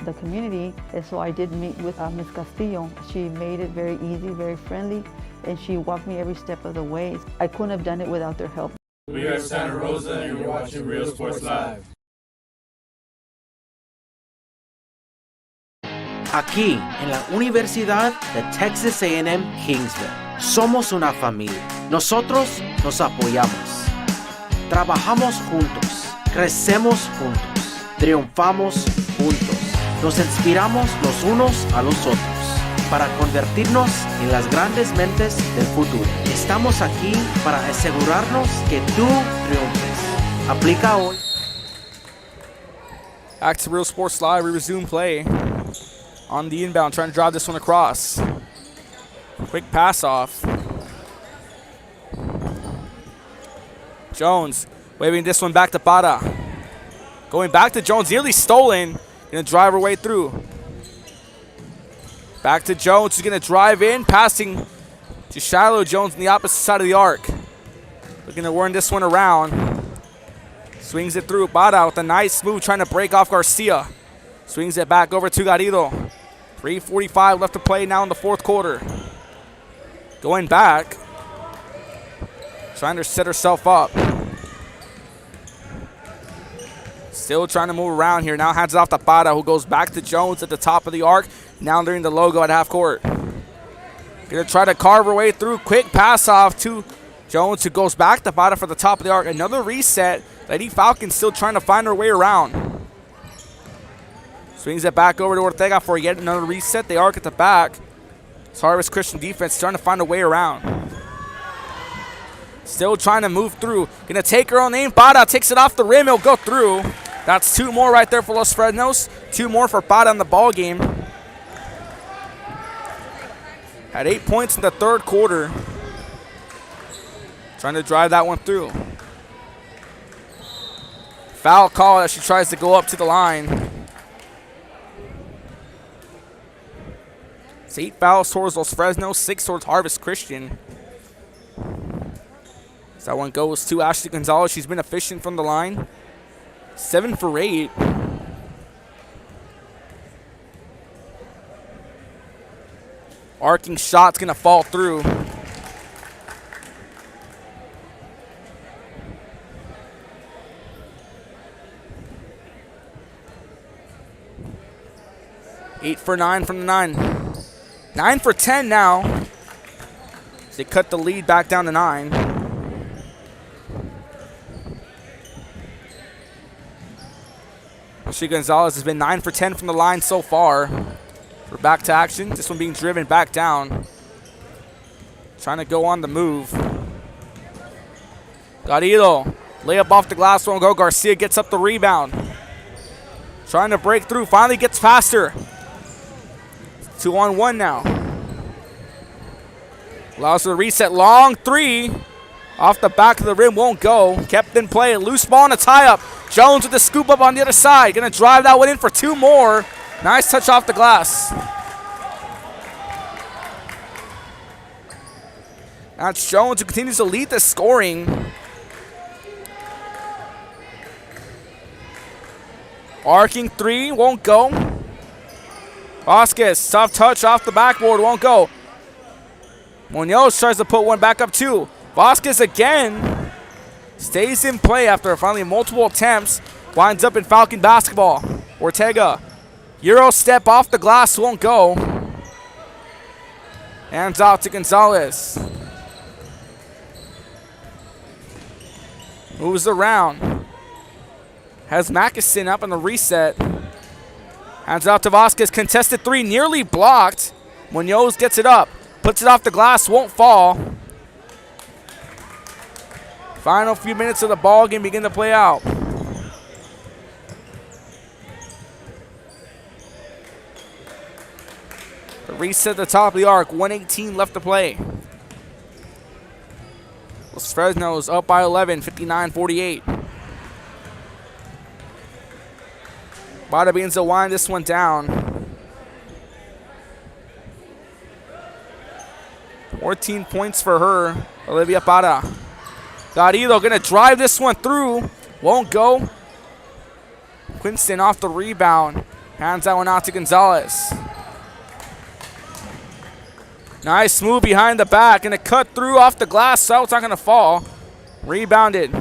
Speaker 2: the community, and so I did meet with Ms. Castillo. She made it very easy, very friendly, and she walked me every step of the way. I couldn't have done it without their help.
Speaker 6: We are Santa Rosa, and you're watching Real Sports Live.
Speaker 9: Aquí, en la Universidad de Texas A&M Kingsville, somos una familia. Nosotros nos apoyamos. Trabajamos juntos. Crecemos juntos. Triunfamos juntos. Nos inspiramos los unos a los otros para convertirnos en las grandes mentes del futuro. Estamos aquí para asegurarnos que tú triunfes. Aplica hoy.
Speaker 4: Back to Real Sports Live. We resume play. On the inbound, trying to drive this one across. Quick pass off. Jones waving this one back to Para. Going back to Jones, nearly stolen. Gonna drive her way through. Back to Jones, who's gonna drive in, passing to Shiloh Jones on the opposite side of the arc. Looking to turn this one around. Swings it through. Para with a nice move, trying to break off Garcia. Swings it back over to Garrido. 3:45 left to play now in the fourth quarter. Going back. Trying to set herself up. Still trying to move around here. Now hands it off to Para, who goes back to Jones at the top of the arc. Now during the logo at half court. Gonna try to carve her way through. Quick pass off to Jones, who goes back to Bada for the top of the arc. Another reset. Lady Falcon still trying to find her way around. Swings it back over to Ortega for yet another reset. The arc at the back. It's Harvest Christian defense trying to find a way around. Still trying to move through. Gonna take her own aim. Bada takes it off the rim. He'll go through. That's 2 more right there for Los Fresnos. 2 more for Bada in the ball game. Had 8 points in the third quarter. Trying to drive that one through. Foul call as she tries to go up to the line. It's 8 fouls towards Los Fresnos, 6 towards Harvest Christian. So that one goes to Ashley Gonzalez. She's been efficient from the line. 7 for 8. Arcing shot's going to fall through. Eight for 9 from the 9. 9 for 10 now. They cut the lead back down to 9. Ashley Gonzalez has been 9 for 10 from the line so far. We're back to action. This one being driven back down. Trying to go on the move. Garrido. Layup off the glass, won't go. Garcia gets up the rebound. Trying to break through. Finally gets past her. 2-on-1 now. Allows her to reset. Long 3. Off the back of the rim, won't go. Kept in play. Loose ball and a tie-up. Jones with the scoop up on the other side. Going to drive that one in for 2 more. Nice touch off the glass. That's Jones who continues to lead the scoring. Arcing 3, won't go. Vasquez, tough touch off the backboard, won't go. Munoz tries to put one back up too. Vasquez again stays in play after finally multiple attempts. Winds up in Falcon basketball. Ortega, Euro step off the glass, won't go. Hands out to Gonzalez. Moves around. Has Mackison up on the reset. Hands out to Vasquez. Contested 3, nearly blocked. Munoz gets it up. Puts it off the glass, won't fall. Final few minutes of the ball game begin to play out. The reset at the top of the arc. 1:18 left to play. Los Fresnos up by 11, 59-48. Bada begins to wind this one down. 14 points for her, Olivia Bada. Garrido gonna drive this one through. Won't go. Quinston off the rebound. Hands that one out to Gonzalez. Nice move behind the back. Gonna cut through off the glass, so it's not gonna fall. Rebounded.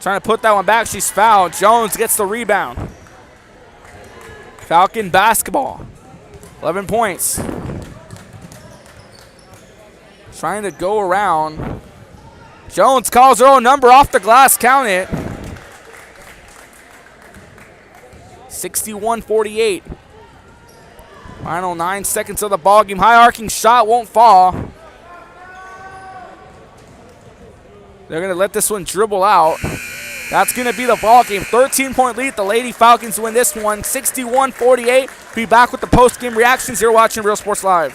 Speaker 4: Trying to put that one back. She's fouled. Jones gets the rebound. Falcon basketball. 11 points. Trying to go around. Jones calls her own number off the glass. Count it. 61-48. Final 9 seconds of the ball game. High arcing shot won't fall. They're going to let this one dribble out. That's going to be the ball game. 13-point lead. The Lady Falcons win this one. 61-48. Be back with the post-game reactions. You're watching Real Sports Live.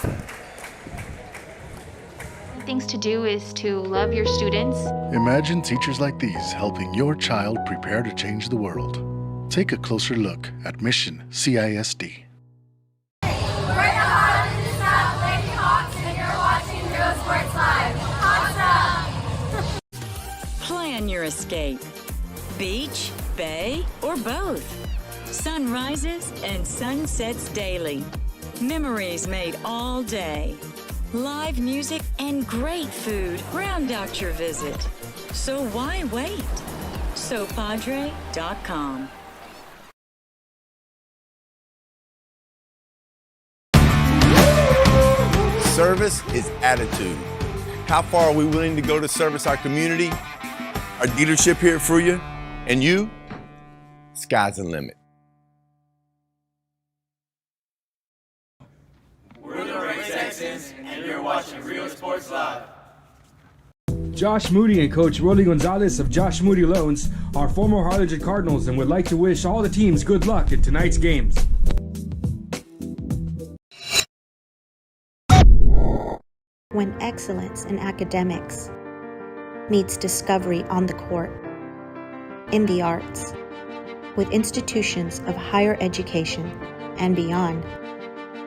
Speaker 11: Things to do is to love your students.
Speaker 12: Imagine teachers like these helping your child prepare to change the world. Take a closer look at Mission CISD.
Speaker 13: We're the Highland South Lady Hawks, and you're watching Real Sports Live. Awesome!
Speaker 1: Plan your escape. Beach, bay, or both. Sunrises and sunsets daily. Memories made all day. Live music and great food round out your visit. So why wait? SoPadre.com.
Speaker 14: Service is attitude. How far are we willing to go to service our community, our dealership here for you, and you? Sky's the limit.
Speaker 6: We're the Red Texans, and you're watching Real Sports Live.
Speaker 15: Josh Moody and Coach Rolly Gonzalez of Josh Moody Loans are former Harlingen Cardinals and would like to wish all the teams good luck in tonight's games.
Speaker 18: When excellence in academics meets discovery on the court, in the arts, with institutions of higher education and beyond,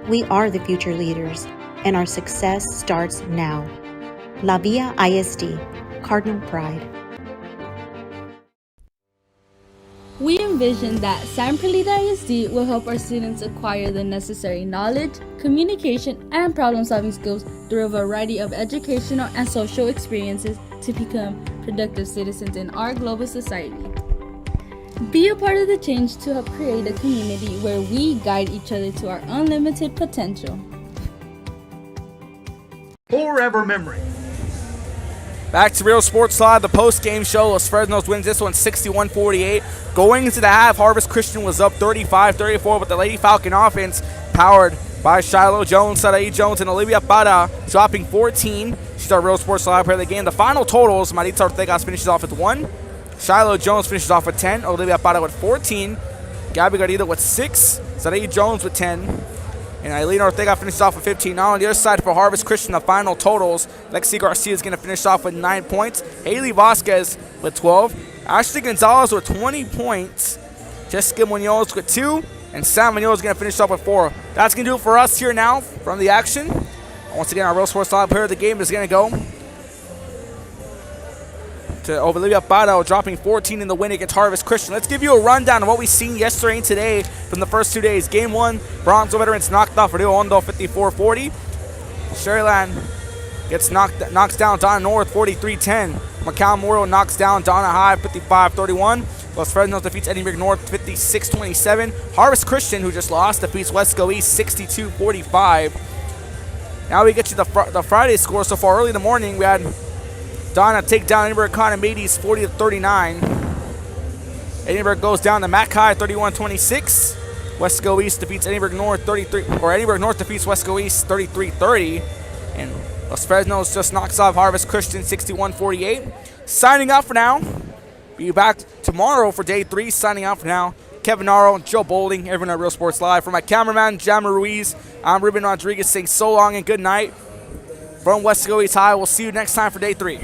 Speaker 18: we are the future leaders, and our success starts now. La Villa ISD, Cardinal Pride.
Speaker 19: We envision that San Perlita ISD will help our students acquire the necessary knowledge, communication, and problem-solving skills through a variety of educational and social experiences to become productive citizens in our global society. Be a part of the change to help create a community where we guide each other to our unlimited potential.
Speaker 21: Forever memory.
Speaker 4: Back to Real Sports Live, the post-game show. Los Fresnos wins this one 61-48. Going into the half, Harvest Christian was up 35-34, but the Lady Falcon offense, powered by Shiloh Jones, Sarai Jones, and Olivia Para, dropping 14. She's our Real Sports Live player of the game. The final totals, Maritza Ortega finishes off with 1. Shiloh Jones finishes off with 10. Olivia Para with 14. Gabby Garrido with 6. Sarai Jones with 10. And Eileen Ortega finishes off with 15. Now on the other side for Harvest Christian, the final totals, Lexi Garcia is going to finish off with 9 points. Haley Vasquez with 12. Ashley Gonzalez with 20 points. Jessica Munoz with 2. And Sam Munoz is going to finish off with 4. That's going to do it for us here now from the action. Once again, our Real Sports Live player of the game is going to go to Olivia Pardo, dropping 14 in the win against Harvest Christian. Let's give you a rundown of what we've seen yesterday and today from the first 2 days. Game 1, Bronzo veterans knocked off Rio Hondo 54-40. Sherryland knocks down Donna North 43-10. Macau Moro knocks down Donna High 55-31. Los Fresnos defeats Edinburgh North 56-27. Harvest Christian, who just lost, defeats Wesco East 62-45. Now we get to the Friday score. So far early in the morning, we had Donna take down Edinburgh Economides 40-39. Edinburgh goes down to Mac High 31-26. Wesco East defeats Edinburgh North Edinburgh North defeats Wesco East 33-30. And Los Fresnos just knocks off Harvest Christian 61-48. Signing out for now. Be back tomorrow for day 3. Signing out for now. Kevin Naro, Joe Bolding, everyone at Real Sports Live. For my cameraman, Jammer Ruiz, I'm Ruben Rodriguez saying so long and good night. From Wesco East High, we'll see you next time for day 3.